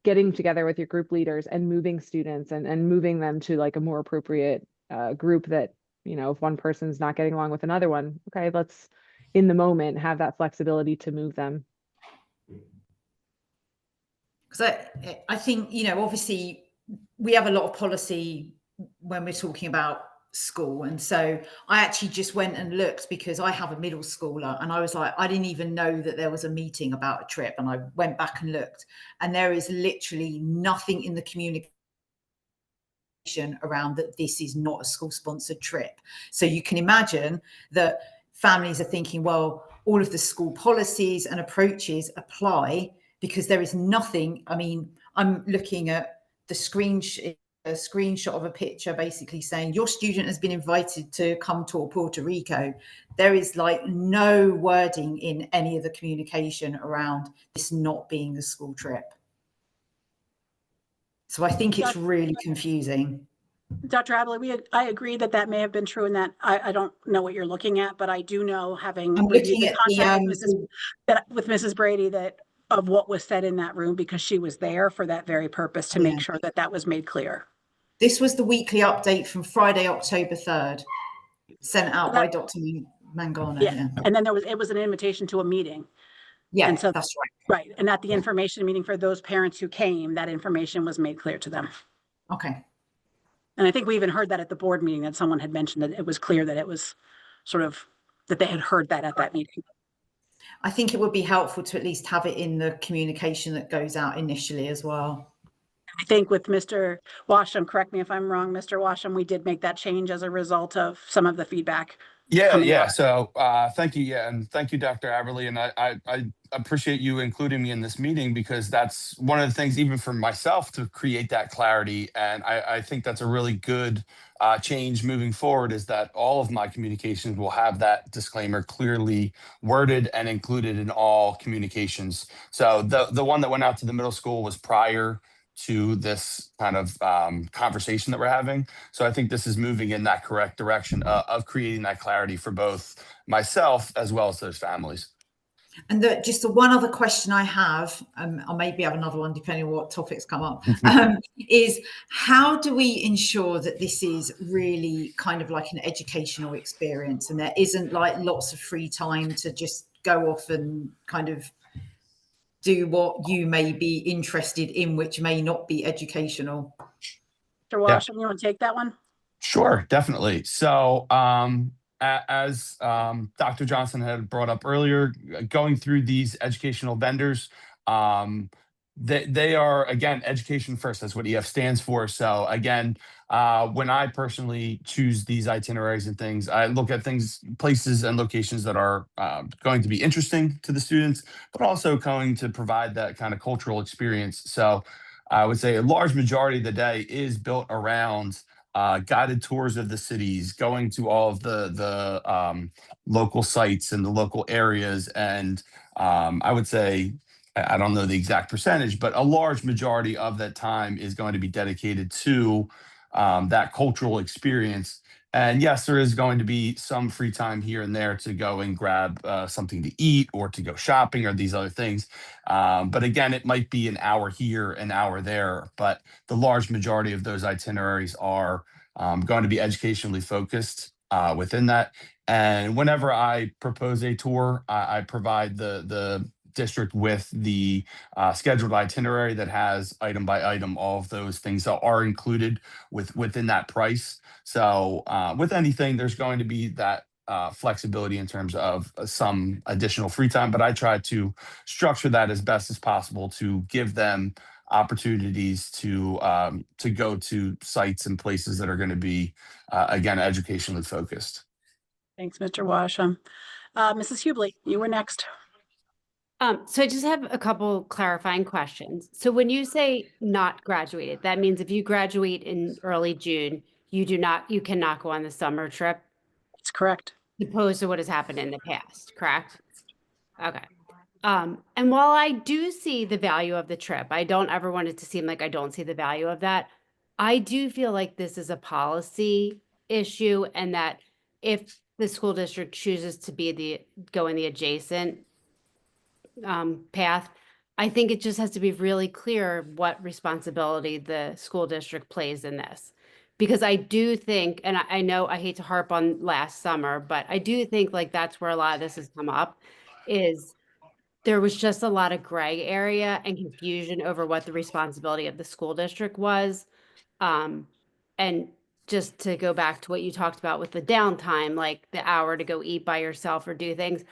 getting together with your group leaders and moving students and moving them to like a more appropriate group that, you know, if one person's not getting along with another one, okay, let's in the moment have that flexibility to move them. Because I think, you know, obviously we have a lot of policy when we're talking about school. And so I actually just went and looked, because I have a middle schooler, and I was like, I didn't even know that there was a meeting about a trip. And I went back and looked, and there is literally nothing in the communication around that this is not a school sponsored trip. So you can imagine that families are thinking, well, all of the school policies and approaches apply, because there is nothing. I mean, I'm looking at the screenshot of a picture basically saying your student has been invited to come to Puerto Rico. There is like no wording in any of the communication around this not being a school trip. So I think it's really confusing. Dr. Aberle, I agree that that may have been true, and that I don't know what you're looking at, but I do know, having reviewed the content with Mrs. Brady, that of what was said in that room, because she was there for that very purpose, to make sure that that was made clear. This was the weekly update from Friday, October 3rd, sent out by Dr. Mangano. Yeah. And then it was an invitation to a meeting. Yeah, and so, that's right. Right. And at the information meeting for those parents who came, that information was made clear to them. Okay. And I think we even heard that at the board meeting, that someone had mentioned that it was clear that it was sort of, that they had heard that at that meeting. I think it would be helpful to at least have it in the communication that goes out initially as well. I think with Mr. Washam, correct me if I'm wrong, Mr. Washam, we did make that change as a result of some of the feedback. Yeah. So thank you. Yeah. And thank you, Dr. Aberle. And I appreciate you including me in this meeting, because that's one of the things, even for myself, to create that clarity. And I think that's a really good change moving forward, is that all of my communications will have that disclaimer clearly worded and included in all communications. So the one that went out to the middle school was prior to this kind of conversation that we're having. So I think this is moving in that correct direction of creating that clarity for both myself as well as those families. And just the one other question I have, or maybe have another one depending on what topics come up, is how do we ensure that this is really kind of like an educational experience, and there isn't like lots of free time to just go off and kind of do what you may be interested in, which may not be educational? Mr. Washam, you want to take that one? Sure, definitely. So as Dr. Johnson had brought up earlier, going through these educational vendors, they are, again, education first. That's what EF stands for. So again, When I personally choose these itineraries and things, I look at things, places and locations that are going to be interesting to the students, but also going to provide that kind of cultural experience. So I would say a large majority of the day is built around guided tours of the cities, going to all of the local sites and the local areas. And I would say, I don't know the exact percentage, but a large majority of that time is going to be dedicated to that cultural experience. And yes, there is going to be some free time here and there to go and grab something to eat or to go shopping or these other things. But again, it might be an hour here, an hour there, but the large majority of those itineraries are going to be educationally focused within that. And whenever I propose a tour, I provide the district with the scheduled itinerary that has item by item all of those things that are included within that price. So with anything, there's going to be that flexibility in terms of some additional free time, but I try to structure that as best as possible to give them opportunities to go to sites and places that are going to be again educationally focused. Thanks, Mr. Washam. Mrs. Hubley, you were next. So I just have a couple clarifying questions. So when you say not graduated, that means if you graduate in early June, you cannot go on the summer trip, That's correct. opposed to what has happened in the past, correct? Okay. And while I do see the value of the trip, I don't ever want it to seem like I don't see the value of that. I do feel like this is a policy issue, and that if the school district chooses to go in the adjacent path, I think it just has to be really clear what responsibility the school district plays in this. Because I do think, and I know I hate to harp on last summer, but I do think like that's where a lot of this has come up, is there was just a lot of gray area and confusion over what the responsibility of the school district was. And just to go back to what you talked about with the downtime, like the hour to go eat by yourself or do things,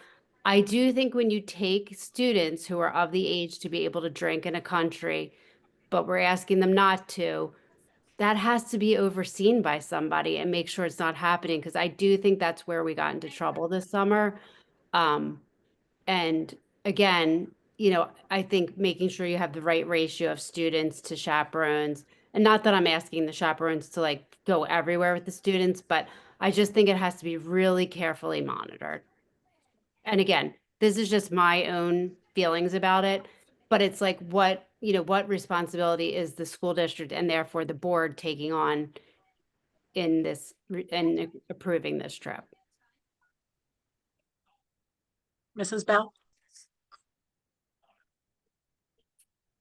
I do think when you take students who are of the age to be able to drink in a country, but we're asking them not to, that has to be overseen by somebody and make sure it's not happening. Because I do think that's where we got into trouble this summer. And again, I think making sure you have the right ratio of students to chaperones, and not that I'm asking the chaperones to like go everywhere with the students, but I just think it has to be really carefully monitored. And again, this is just my own feelings about it, but it's like what responsibility is the school district and therefore the board taking on in this and approving this trip? Mrs. Bell?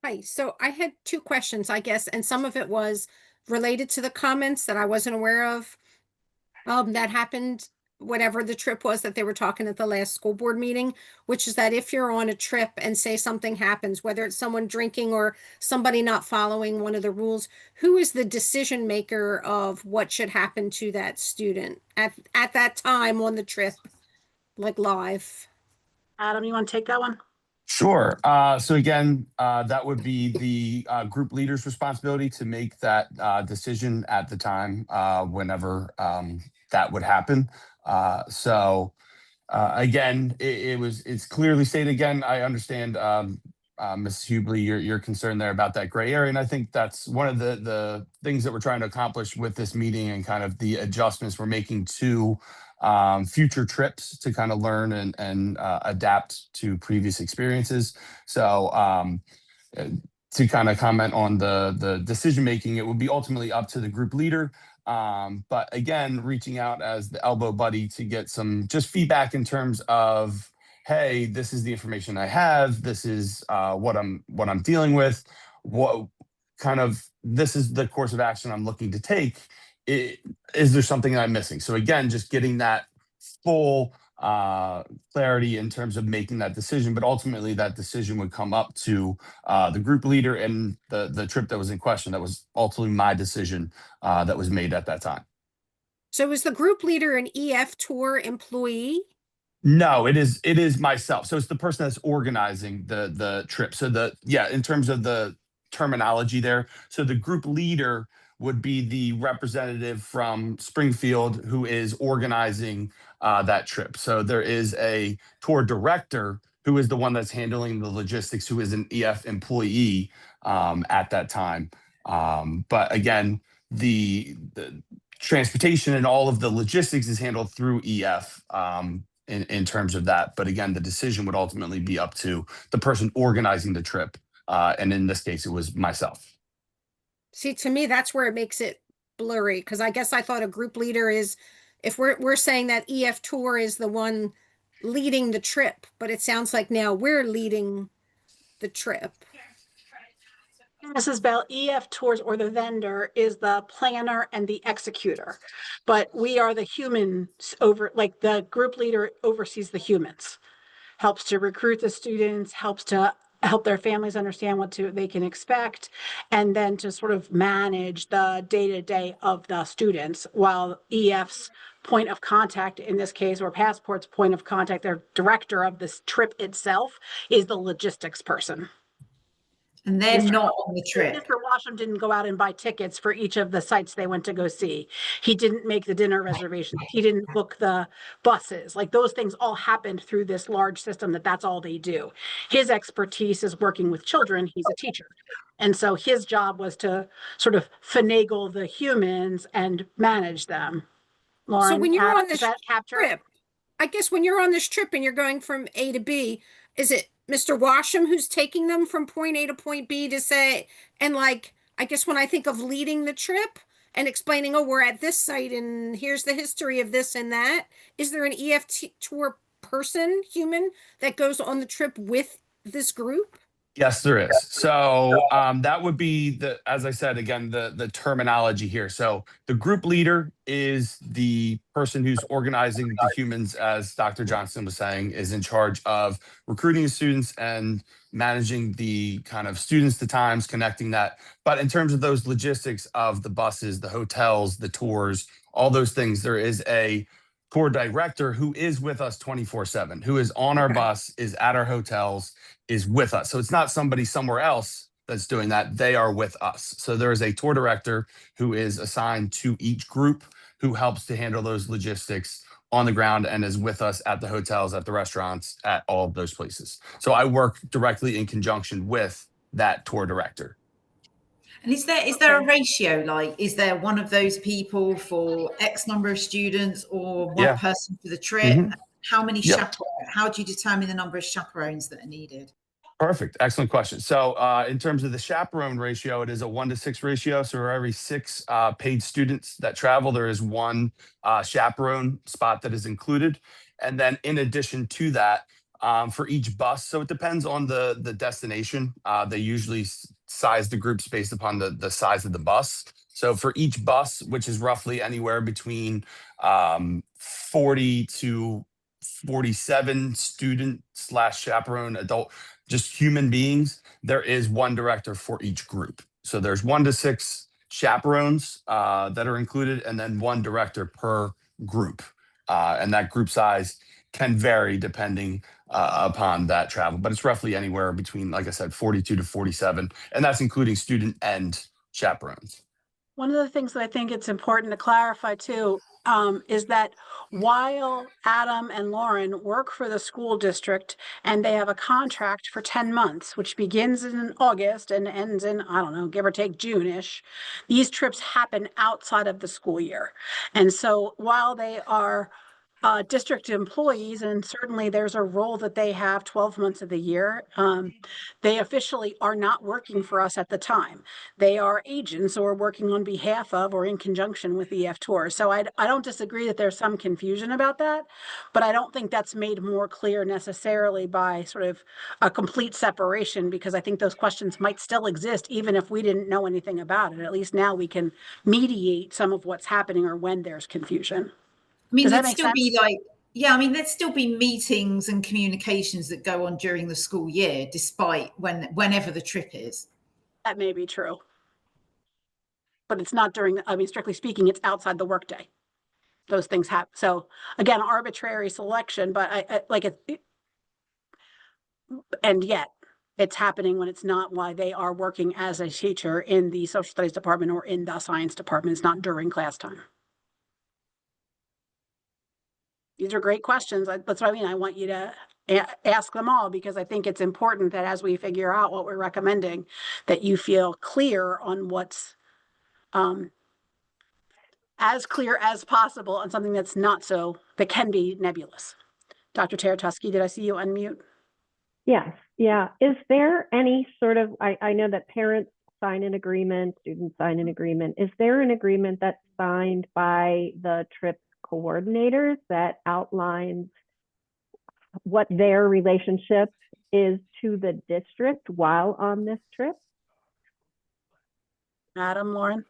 Hi, so I had two questions, I guess, and some of it was related to the comments that I wasn't aware of that happened, whatever the trip was that they were talking at the last school board meeting, which is that if you're on a trip and say something happens, whether it's someone drinking or somebody not following one of the rules, who is the decision maker of what should happen to that student at that time on the trip, like live? Adam, you want to take that one? Sure. So again, that would be the group leader's responsibility to make that decision at the time whenever that would happen. Again, it's clearly stated. Again, I understand, Mrs. Hubley, your concern there about that gray area, and I think that's one of the things that we're trying to accomplish with this meeting and kind of the adjustments we're making to future trips to kind of learn and adapt to previous experiences. So to kind of comment on the decision making, it would be ultimately up to the group leader. But again, reaching out as the elbow buddy to get some just feedback in terms of, hey, this is the information I have. This is what I'm dealing with. What kind of, this is the course of action I'm looking to take. Is there something I'm missing? So again, just getting that full clarity in terms of making that decision, but ultimately that decision would come up to the group leader, and the trip that was in question, that was ultimately my decision that was made at that time. So is the group leader an EF Tour employee? No, it is myself. So it's the person that's organizing the trip. So in terms of the terminology there, so the group leader would be the representative from Springfield who is organizing that trip. So there is a tour director who is the one that's handling the logistics, who is an EF employee at that time. But again, the transportation and all of the logistics is handled through EF in terms of that. But again, the decision would ultimately be up to the person organizing the trip. And in this case, it was myself. See, to me, that's where it makes it blurry, because I guess I thought a group leader is, if we're saying that EF Tour is the one leading the trip, but it sounds like now we're leading the trip. Mrs. Bell, EF Tours, or the vendor, is the planner and the executor, but we are the humans like the group leader oversees the humans, helps to recruit the students, helps to help their families understand what they can expect, and then to sort of manage the day-to-day of the students, while EF's point of contact, in this case, or Passport's point of contact, their director of this trip itself, is the logistics person. And they're not on the trip. Mr. Washam didn't go out and buy tickets for each of the sites they went to go see. He didn't make the dinner reservations. He didn't book the buses. Like, those things all happened through this large system that's all they do. His expertise is working with children. He's a teacher. And so his job was to sort of finagle the humans and manage them. Lauren, So when you're on this capture? trip, I guess when you're on this trip and you're going from A to B, is it Mr. Washam who's taking them from point A to point B to say, and like, I guess when I think of leading the trip and explaining, oh, we're at this site and here's the history of this and that, is there an EFT tour person, human, that goes on the trip with this group? Yes, there is. So that would be as I said, again, the terminology here. So the group leader is the person who's organizing the humans, as Dr. Johnson was saying, is in charge of recruiting the students and managing the kind of students, the times, connecting that. But in terms of those logistics of the buses, the hotels, the tours, all those things, there is a tour director who is with us 24/7, who is on our bus, is at our hotels, is with us. So it's not somebody somewhere else that's doing that. They are with us. So there is a tour director who is assigned to each group, who helps to handle those logistics on the ground and is with us at the hotels, at the restaurants, at all of those places. So I work directly in conjunction with that tour director. And is there a ratio? Like, is there one of those people for X number of students, or one person for the trip? Mm-hmm. How many chaperones? How do you determine the number of chaperones that are needed? Perfect. Excellent question. So in terms of the chaperone ratio, it is a 1-to-6 ratio. So for every 6 paid students that travel, there is 1 chaperone spot that is included. And then in addition to that, for each bus, so it depends on the destination. They usually size the groups based upon the size of the bus. So for each bus, which is roughly anywhere between 40 to 47 student / chaperone adult, just human beings, there is 1 director for each group. So there's 1 to 6 chaperones that are included, and then 1 director per group. And that group size can vary depending upon that travel, but it's roughly anywhere between, like I said, 42 to 47, and that's including student and chaperones. One of the things that I think it's important to clarify too, is that while Adam and Lauren work for the school district and they have a contract for 10 months, which begins in August and ends in, I don't know, give or take June-ish, these trips happen outside of the school year. And so while they are district employees, and certainly there's a role that they have 12 months of the year, they officially are not working for us at the time. They are agents or working on behalf of or in conjunction with EF Tour. So I don't disagree that there's some confusion about that, but I don't think that's made more clear necessarily by sort of a complete separation, because I think those questions might still exist even if we didn't know anything about it. At least now we can mediate some of what's happening or when there's confusion. I mean, Does that there'd make still sense? be like, yeah, I mean, there'd still be meetings and communications that go on during the school year, despite whenever the trip is. That may be true. But it's not during, I mean, strictly speaking, it's outside the workday. Those things happen. So again, arbitrary selection, but I like it, and yet it's happening when it's not, why they are working as a teacher in the social studies department or in the science department. It's not during class time. These are great questions. That's what I mean. I want you to ask them all, because I think it's important that as we figure out what we're recommending, that you feel clear on what's as clear as possible on something that's not so, that can be nebulous. Dr. Taratusky, did I see you unmute? Yes, yeah. Is there any sort of, I know that parents sign an agreement, students sign an agreement. Is there an agreement that's signed by the trip coordinators that outlines what their relationship is to the district while on this trip? Adam, Lauren?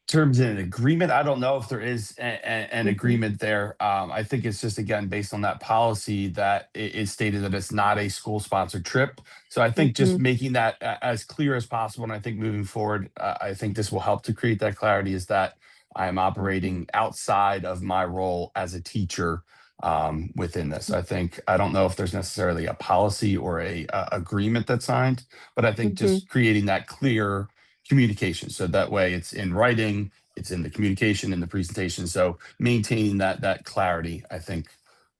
Terms in an agreement, I don't know if there is an Mhm. agreement there. I think it's just, again, based on that policy that it is stated that it's not a school sponsored trip. So I think just making that as clear as possible. And I think moving forward, I think this will help to create that clarity, is that I am operating outside of my role as a teacher within this. I don't know if there's necessarily a policy or a agreement that's signed, but I think just creating that clear communication, so that way it's in writing, it's in the communication, in the presentation. So maintaining that clarity, I think,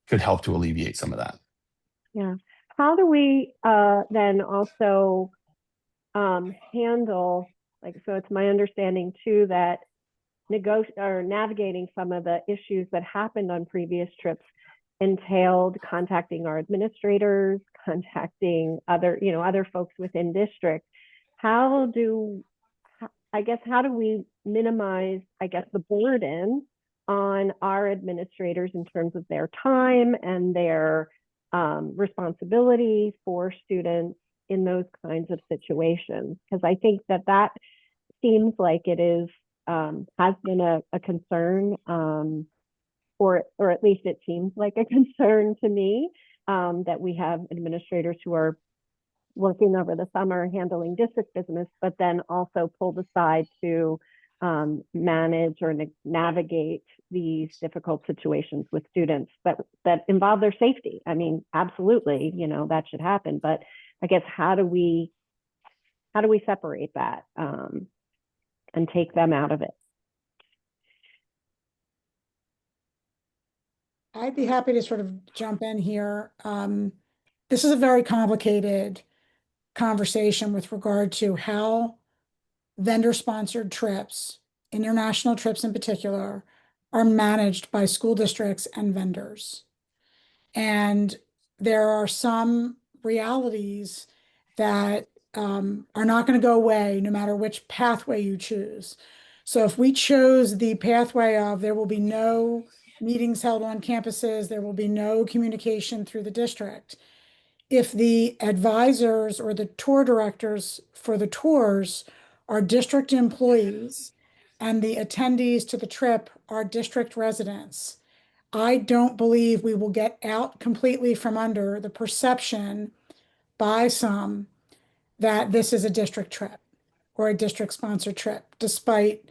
could help to alleviate some of that. Yeah. How do we then also handle, like, so it's my understanding too that navigating some of the issues that happened on previous trips entailed contacting our administrators, contacting other folks within district. How do we minimize, the burden on our administrators in terms of their time and their responsibility for students in those kinds of situations? Because I think that seems like it is has been a concern, or at least it seems like a concern to me, that we have administrators who are working over the summer handling district business, but then also pulled aside to manage or navigate these difficult situations with students that involve their safety. I mean, absolutely, that should happen. But I guess how do we separate that and take them out of it? I'd be happy to sort of jump in here. This is a very complicated conversation with regard to how vendor-sponsored trips, international trips in particular, are managed by school districts and vendors. And there are some realities that are not going to go away no matter which pathway you choose. So if we chose the pathway of there will be no meetings held on campuses, there will be no communication through the district, if the advisors or the tour directors for the tours are district employees and the attendees to the trip are district residents, I don't believe we will get out completely from under the perception by some that this is a district trip or a district sponsored trip, despite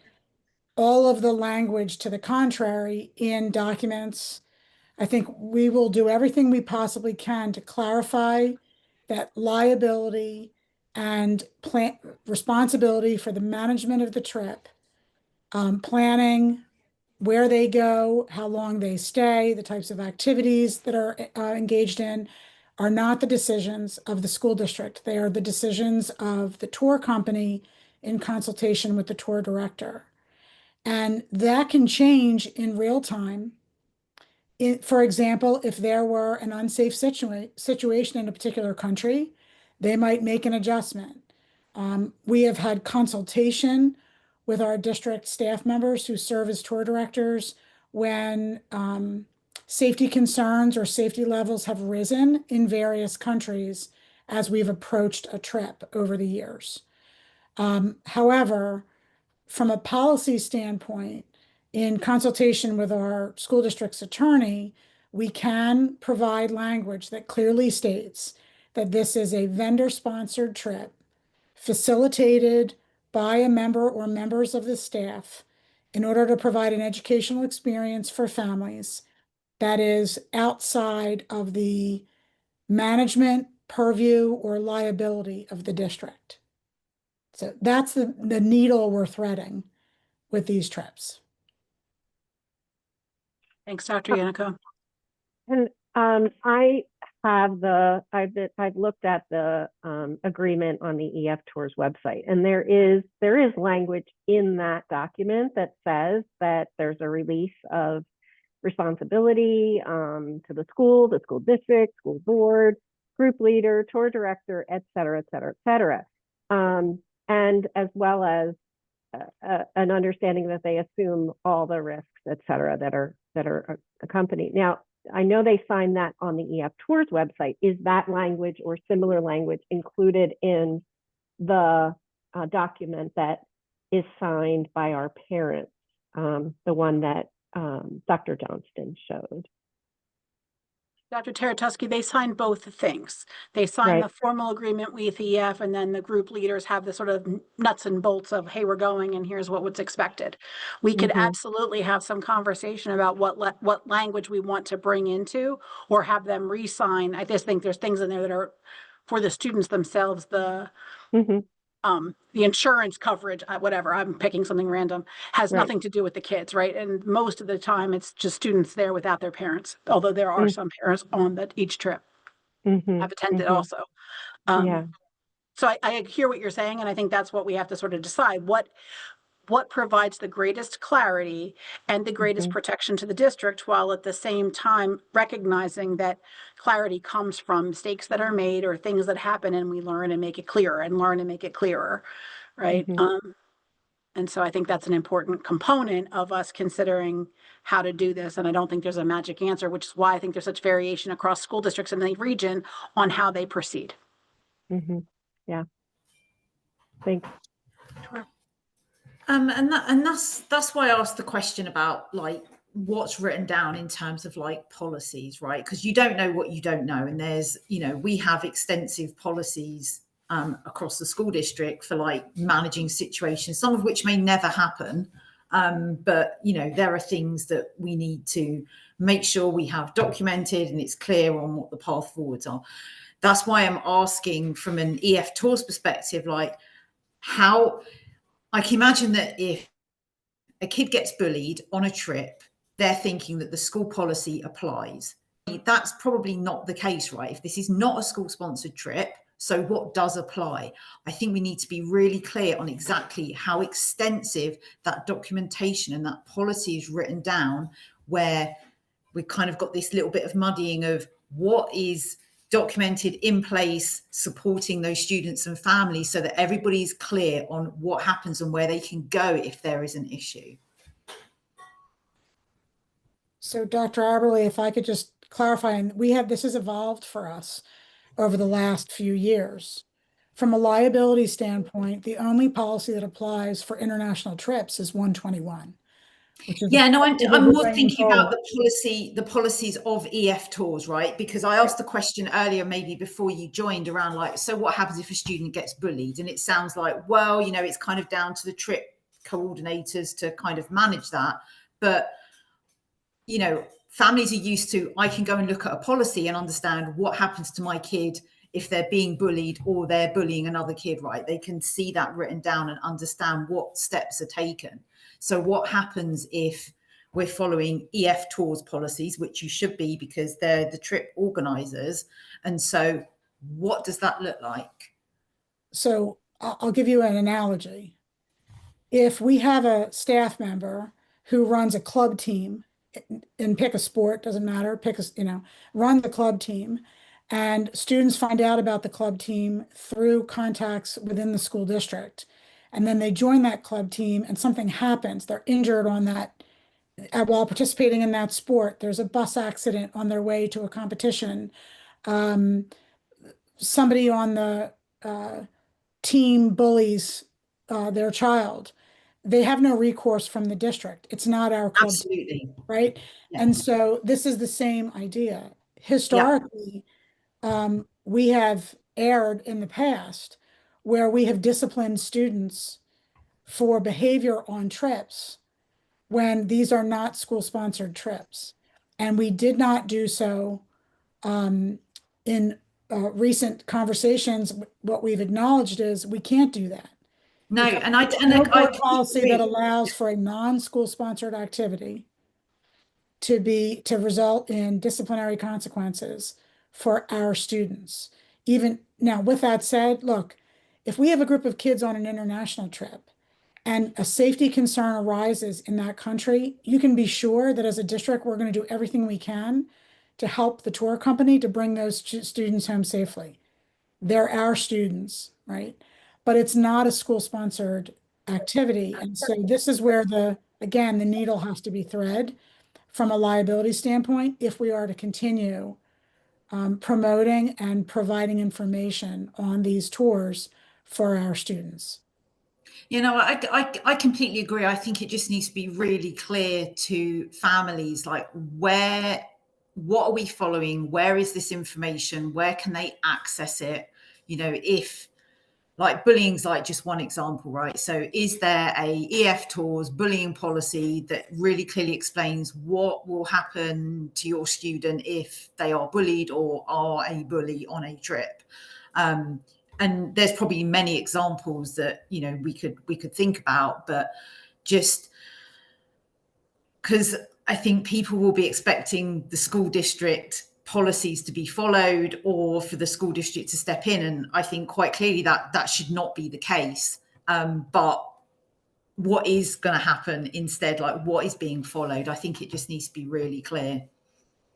all of the language to the contrary in documents. I think we will do everything we possibly can to clarify that liability and responsibility for the management of the trip, planning, where they go, how long they stay, the types of activities that are engaged in are not the decisions of the school district. They are the decisions of the tour company in consultation with the tour director. And that can change in real time. For example, if there were an unsafe situation in a particular country, they might make an adjustment. We have had consultation with our district staff members who serve as tour directors when safety concerns or safety levels have risen in various countries as we've approached a trip over the years. However, from a policy standpoint, in consultation with our school district's attorney, we can provide language that clearly states that this is a vendor-sponsored trip facilitated by a member or members of the staff in order to provide an educational experience for families that is outside of the management purview or liability of the district. So that's the needle we're threading with these trips. Thanks, Dr. Yannick. And I've looked at the agreement on the EF Tours website, and there is language in that document that says that there's a release of responsibility to the school district, school board, group leader, tour director, et cetera, et cetera, et cetera. And as well as an understanding that they assume all the risks, et cetera, that are accompanied. Now, I know they signed that on the EF Tours website. Is that language or similar language included in the document that is signed by our parents, the one that Dr. Johnston showed? Dr. Taratusky, they signed both things. They signed Right. the formal agreement with EF, and then the group leaders have the sort of nuts and bolts of, hey, we're going, and here's what's expected. We could absolutely have some conversation about what language we want to bring into, or have them re-sign. I just think there's things in there that are for the students themselves, the insurance coverage, whatever, I'm picking something random, has Right. nothing to do with the kids, right? And most of the time it's just students there without their parents, although there are some parents on each trip. I've attended also. Yeah. So I hear what you're saying, and I think that's what we have to sort of decide. What provides the greatest clarity and the greatest protection to the district, while at the same time recognizing that clarity comes from mistakes that are made or things that happen, and we learn and make it clearer and learn and make it clearer, right? And so I think that's an important component of us considering how to do this. And I don't think there's a magic answer, which is why I think there's such variation across school districts in the region on how they proceed. Yeah. Thanks. Sure. And that's why I asked the question about like what's written down in terms of like policies, right? Because you don't know what you don't know, and there's we have extensive policies across the school district for like managing situations, some of which may never happen, but there are things that we need to make sure we have documented and it's clear on what the path forwards are. That's why I'm asking from an EF Tours perspective, like how. I can imagine that if a kid gets bullied on a trip, they're thinking that the school policy applies. That's probably not the case, right? If this is not a school-sponsored trip, so what does apply? I think we need to be really clear on exactly how extensive that documentation and that policy is written down, where we kind of got this little bit of muddying of what is documented in place, supporting those students and families so that everybody's clear on what happens and where they can go if there is an issue. So Dr. Arberly, if I could just clarify, and this has evolved for us over the last few years. From a liability standpoint, the only policy that applies for international trips is 121. I'm more thinking about the policies of EF Tours, right? Because I asked the question earlier, maybe before you joined, around like, so what happens if a student gets bullied? And it sounds like, well, it's kind of down to the trip coordinators to kind of manage that. But, families are used to, I can go and look at a policy and understand what happens to my kid if they're being bullied or they're bullying another kid, right? They can see that written down and understand what steps are taken. So what happens if we're following EF Tours policies, which you should be because they're the trip organizers? And so what does that look like? So I'll give you an analogy. If we have a staff member who runs a club team and pick a sport, doesn't matter, run the club team, and students find out about the club team through contacts within the school district, and then they join that club team and something happens, they're injured on that while participating in that sport, there's a bus accident on their way to a competition, somebody on the team bullies their child, they have no recourse from the district. It's not our club. Absolutely. Right? Yeah. And so this is the same idea. Historically, we have erred in the past where we have disciplined students for behavior on trips when these are not school-sponsored trips. And we did not do so in recent conversations. What we've acknowledged is we can't do that. No, Because and I there's and no I board policy that agree. allows for a non-school sponsored activity to result in disciplinary consequences for our students. Even now, with that said, look, if we have a group of kids on an international trip and a safety concern arises in that country, you can be sure that as a district, we're going to do everything we can to help the tour company to bring those students home safely. They're our students, right? But it's not a school-sponsored activity. And so this is where again, the needle has to be thread from a liability standpoint if we are to continue promoting and providing information on these tours for our students. You know, I completely agree. I think it just needs to be really clear to families, like what are we following? Where is this information? Where can they access it? You know, if like bullying's like just one example, right? So is there a EF Tours bullying policy that really clearly explains what will happen to your student if they are bullied or are a bully on a trip? And there's probably many examples that, you know, we could think about, but just because I think people will be expecting the school district policies to be followed or for the school district to step in. And I think quite clearly that should not be the case. But what is going to happen instead, like what is being followed, I think it just needs to be really clear.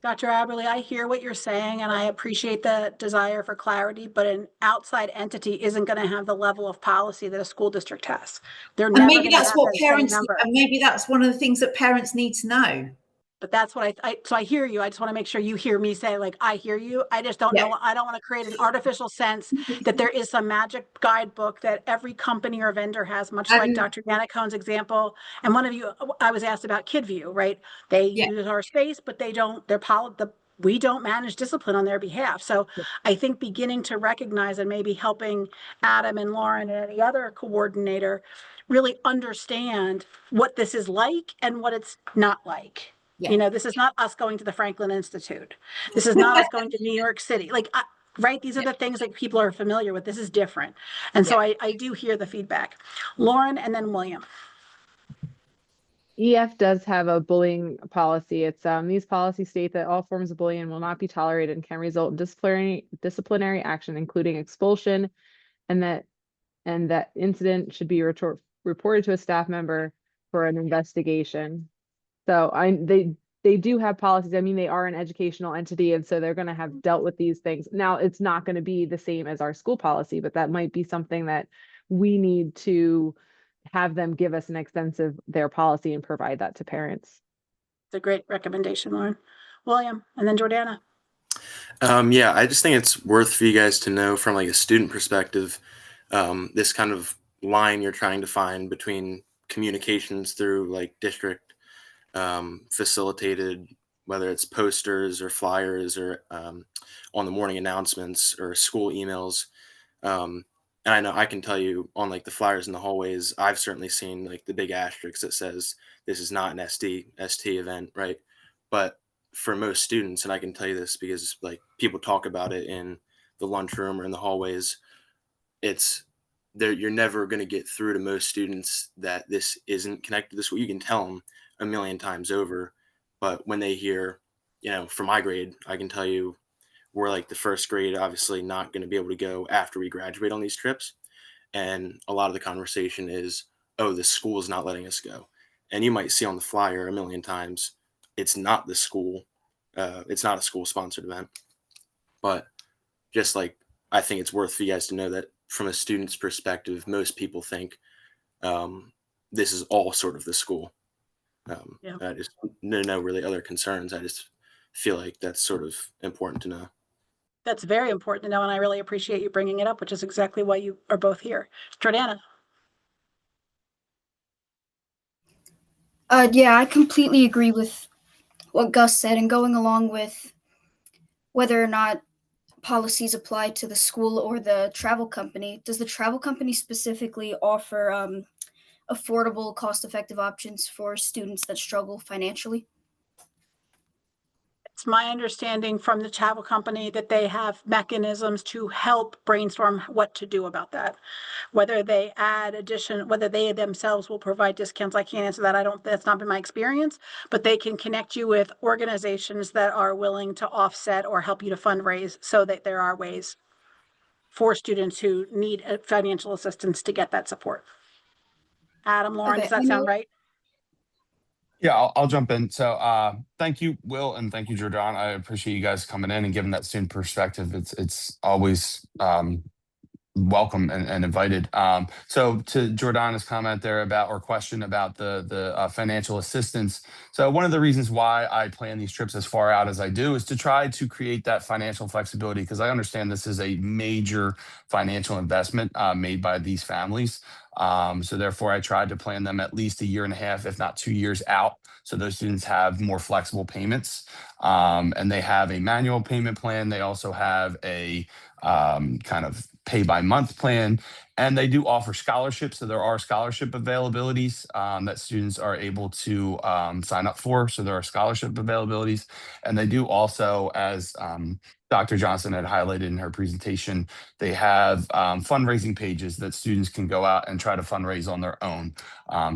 Dr. Aberley, I hear what you're saying, and I appreciate the desire for clarity, but an outside entity isn't going to have the level of policy that a school district has. They're And never maybe going to that's have what that same parents, number. and maybe that's one of the things that parents need to know. But that's what so I hear you. I just want to make sure you hear me say, like, I hear you. I just don't know. I don't want to create an artificial sense that there is some magic guidebook that every company or vendor has, much like Dr. Yanacone's example. And one of you, I was asked about KidView, right? They use our space, but they don't, we don't manage discipline on their behalf. So I think beginning to recognize and maybe helping Adam and Lauren and any other coordinator really understand what this is like and what it's not like. You know, this is not us going to the Franklin Institute. This is not us going to New York City. Like, right? These are the things that people are familiar with. This is different. And so I do hear the feedback. Lauren and then William. EF does have a bullying policy. It's these policies state that all forms of bullying will not be tolerated and can result in disciplinary action, including expulsion, and that incident should be reported to a staff member for an investigation. So they do have policies. I mean, they are an educational entity, and so they're going to have dealt with these things. Now, it's not going to be the same as our school policy, but that might be something that we need to have them give us an extensive their policy and provide that to parents. It's a great recommendation, Lauren. William, and then Jordana. Yeah, I just think it's worth for you guys to know from like a student perspective, this kind of line you're trying to find between communications through like district facilitated, whether it's posters or flyers or on the morning announcements or school emails. And I know I can tell you on like the flyers in the hallways, I've certainly seen like the big asterisk that says this is not an ST event, right? But for most students, and I can tell you this because like people talk about it in the lunchroom or in the hallways, it's there. You're never going to get through to most students that this isn't connected to this. You can tell them a million times over, but when they hear, you know, for my grade, I can tell you we're like the first grade, obviously not going to be able to go after we graduate on these trips. And a lot of the conversation is, oh, the school is not letting us go. And you might see on the flyer a million times, it's not the school. It's not a school sponsored event. But just like, I think it's worth for you guys to know that from a student's perspective, most people think this is all sort of the school. I just no really other concerns. I just feel like that's sort of important to know. That's very important to know, and I really appreciate you bringing it up, which is exactly why you are both here. Jordana. Yeah, I completely agree with what Gus said, and going along with whether or not policies apply to the school or the travel company. Does the travel company specifically offer affordable, cost-effective options for students that struggle financially? It's my understanding from the travel company that they have mechanisms to help brainstorm what to do about that. Whether they add whether they themselves will provide discounts, I can't answer that. That's not been my experience, but they can connect you with organizations that are willing to offset or help you to fundraise so that there are ways for students who need financial assistance to get that support. Adam, Lauren, Okay, does that sound right? Yeah, I'll jump in. So thank you, Will, and thank you, Jordan. I appreciate you guys coming in and giving that student perspective. It's always welcome and invited. So to Jordana's comment there about, or question about the financial assistance. So one of the reasons why I plan these trips as far out as I do is to try to create that financial flexibility, because I understand this is a major financial investment made by these families. So therefore I tried to plan them at least a year and a half, if not 2 years out. So those students have more flexible payments, and they have a manual payment plan. They also have a kind of pay by month plan, and they do offer scholarships. So there are scholarship availabilities that students are able to sign up for. So there are scholarship availabilities, and they do also, as Dr. Johnson had highlighted in her presentation, they have fundraising pages that students can go out and try to fundraise on their own.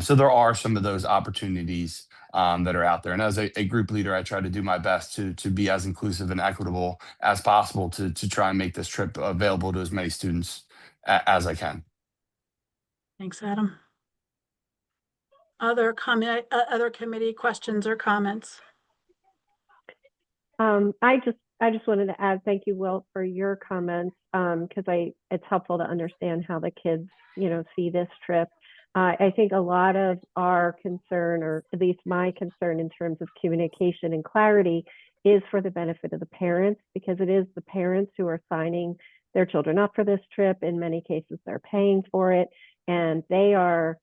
So there are some of those opportunities that are out there. And as a group leader, I try to do my best to be as inclusive and equitable as possible to try and make this trip available to as many students as I can. Thanks, Adam. Other committee questions or comments? I just wanted to add, thank you, Will, for your comments, because it's helpful to understand how the kids, see this trip. I think a lot of our concern, or at least my concern in terms of communication and clarity, is for the benefit of the parents, because it is the parents who are signing their children up for this trip. In many cases, they're paying for it, and they are,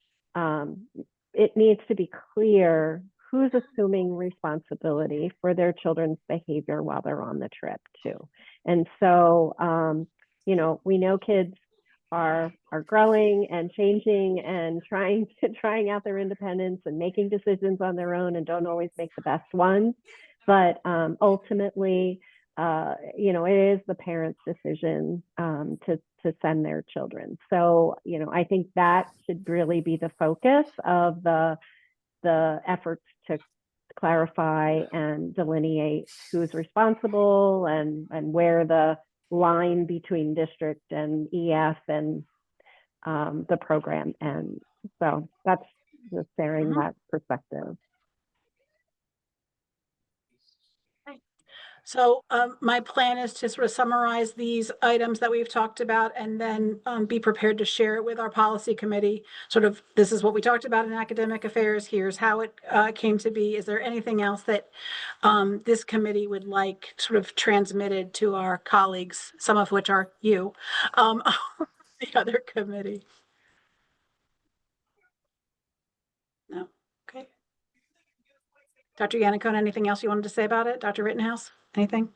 it needs to be clear who's assuming responsibility for their children's behavior while they're on the trip too. And so, we know kids are growing and changing and trying out their independence and making decisions on their own, and don't always make the best ones. But ultimately, it is the parents' decision to send their children. So, I think that should really be the focus of the efforts to clarify and delineate who's responsible and where the line between district and EF and the program. And so that's just sharing that perspective. So my plan is to sort of summarize these items that we've talked about, and then be prepared to share it with our policy committee. Sort of, this is what we talked about in academic affairs. Here's how it came to be. Is there anything else that this committee would like sort of transmitted to our colleagues, some of which are you, the other committee? No. Okay. Dr. Yannicone, anything else you wanted to say about it? Dr. Rittenhouse, anything?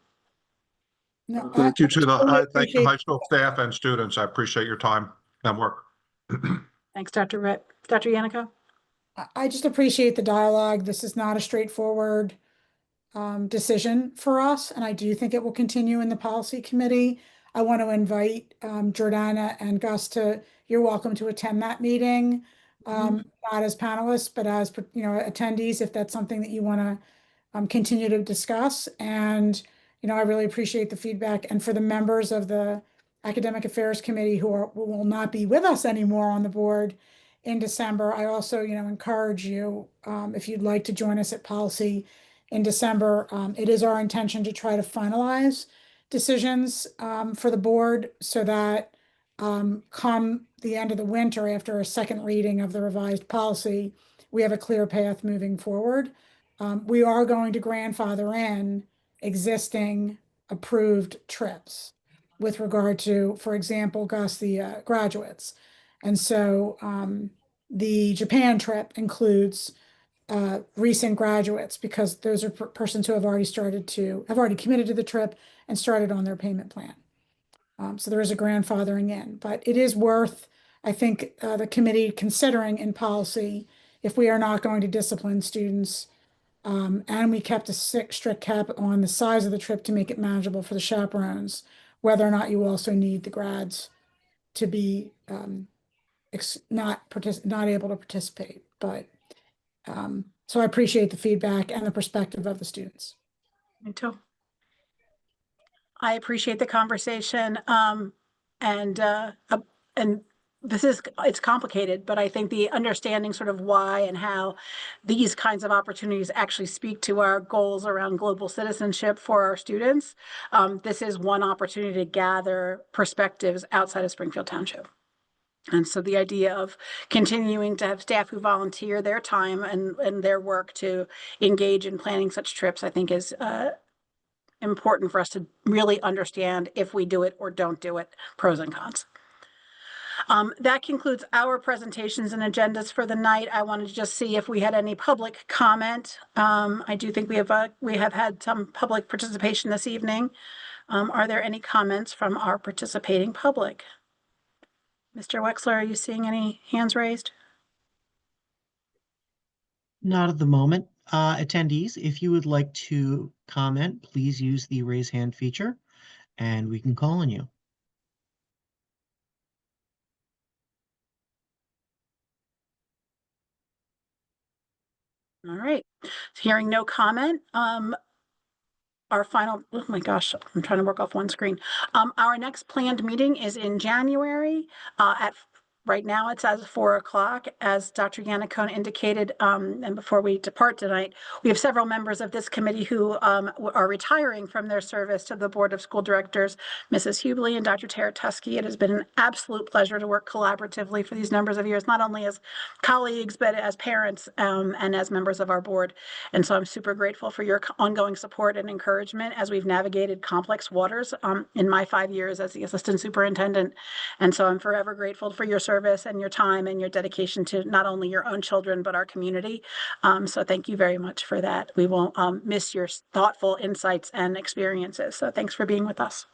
No, Thank you to totally thank you, appreciate- high school staff and students. I appreciate your time and work. Thanks, Dr. Ritt. Dr. Yannicone? I just appreciate the dialogue. This is not a straightforward decision for us, and I do think it will continue in the policy committee. I want to invite Jordana and Gus you're welcome to attend that meeting, not as panelists, but as attendees, if that's something that you want to continue to discuss. And I really appreciate the feedback. And for the members of the Academic Affairs Committee who will not be with us anymore on the board in December, I also encourage you, if you'd like to join us at policy in December. It is our intention to try to finalize decisions for the board, so that come the end of the winter, after a second reading of the revised policy, we have a clear path moving forward. We are going to grandfather in existing approved trips with regard to, for example, Gus, the graduates. And so the Japan trip includes recent graduates, because those are persons who have already committed to the trip and started on their payment plan. So there is a grandfathering in, but it is worth, I think, the committee considering in policy, if we are not going to discipline students And we kept a strict cap on the size of the trip to make it manageable for the chaperones, whether or not you also need the grads to be not able to participate. But so I appreciate the feedback and the perspective of the students. Me too. I appreciate the conversation. And it's complicated, but I think the understanding sort of why and how these kinds of opportunities actually speak to our goals around global citizenship for our students. This is one opportunity to gather perspectives outside of Springfield Township. And so the idea of continuing to have staff who volunteer their time and their work to engage in planning such trips, I think is important for us to really understand if we do it or don't do it, pros and cons. That concludes our presentations and agendas for the night. I wanted to just see if we had any public comment. I do think we have had some public participation this evening. Are there any comments from our participating public? Mr. Wexler, are you seeing any hands raised? Not at the moment. Attendees, if you would like to comment, please use the raise hand feature and we can call on you. All right. Hearing no comment, our final, oh my gosh, I'm trying to work off one screen. Our next planned meeting is in January right now it's as 4 o'clock, as Dr. Yannicone indicated. And before we depart tonight, we have several members of this committee who are retiring from their service to the Board of School Directors, Mrs. Hubley and Dr. Taratusky. It has been an absolute pleasure to work collaboratively for these numbers of years, not only as colleagues, but as parents and as members of our board. And so I'm super grateful for your ongoing support and encouragement as we've navigated complex waters in my 5 years as the assistant superintendent. And so I'm forever grateful for your service and your time and your dedication to not only your own children, but our community. So thank you very much for that. We will miss your thoughtful insights and experiences. So thanks for being with us.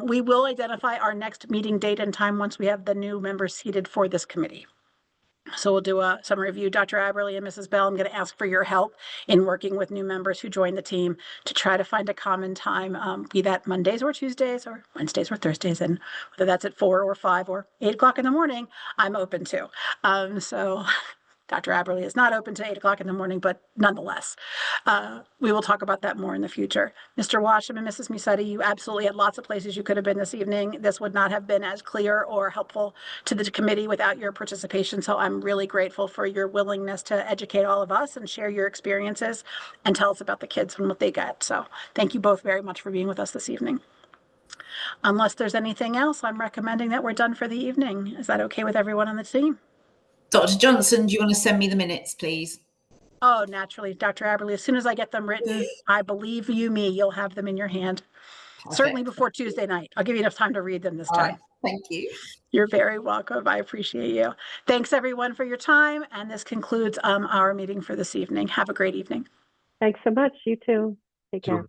We will identify our next meeting date and time once we have the new members seated for this committee. So we'll do some review. Dr. Aberly and Mrs. Bell, I'm going to ask for your help in working with new members who join the team to try to find a common time, be that Mondays or Tuesdays or Wednesdays or Thursdays, and whether that's at 4 or 5 or 8 o'clock in the morning, I'm open to. So Dr. Aberly is not open to 8 o'clock in the morning, but nonetheless, we will talk about that more in the future. Mr. Washam and Mrs. Musetti, you absolutely had lots of places you could have been this evening. This would not have been as clear or helpful to the committee without your participation. So I'm really grateful for your willingness to educate all of us and share your experiences and tell us about the kids and what they get. So thank you both very much for being with us this evening. Unless there's anything else, I'm recommending that we're done for the evening. Is that okay with everyone on the team? Dr. Johnson, do you want to send me the minutes, please? Oh, naturally, Dr. Aberly. As soon as I get them written, I believe you'll have them in your hand. Perfect. Certainly before Tuesday night. I'll give you enough time to read them this time. Right. Thank you. You're very welcome. I appreciate you. Thanks, everyone, for your time. And this concludes our meeting for this evening. Have a great evening. Thanks so much. You too. Take care.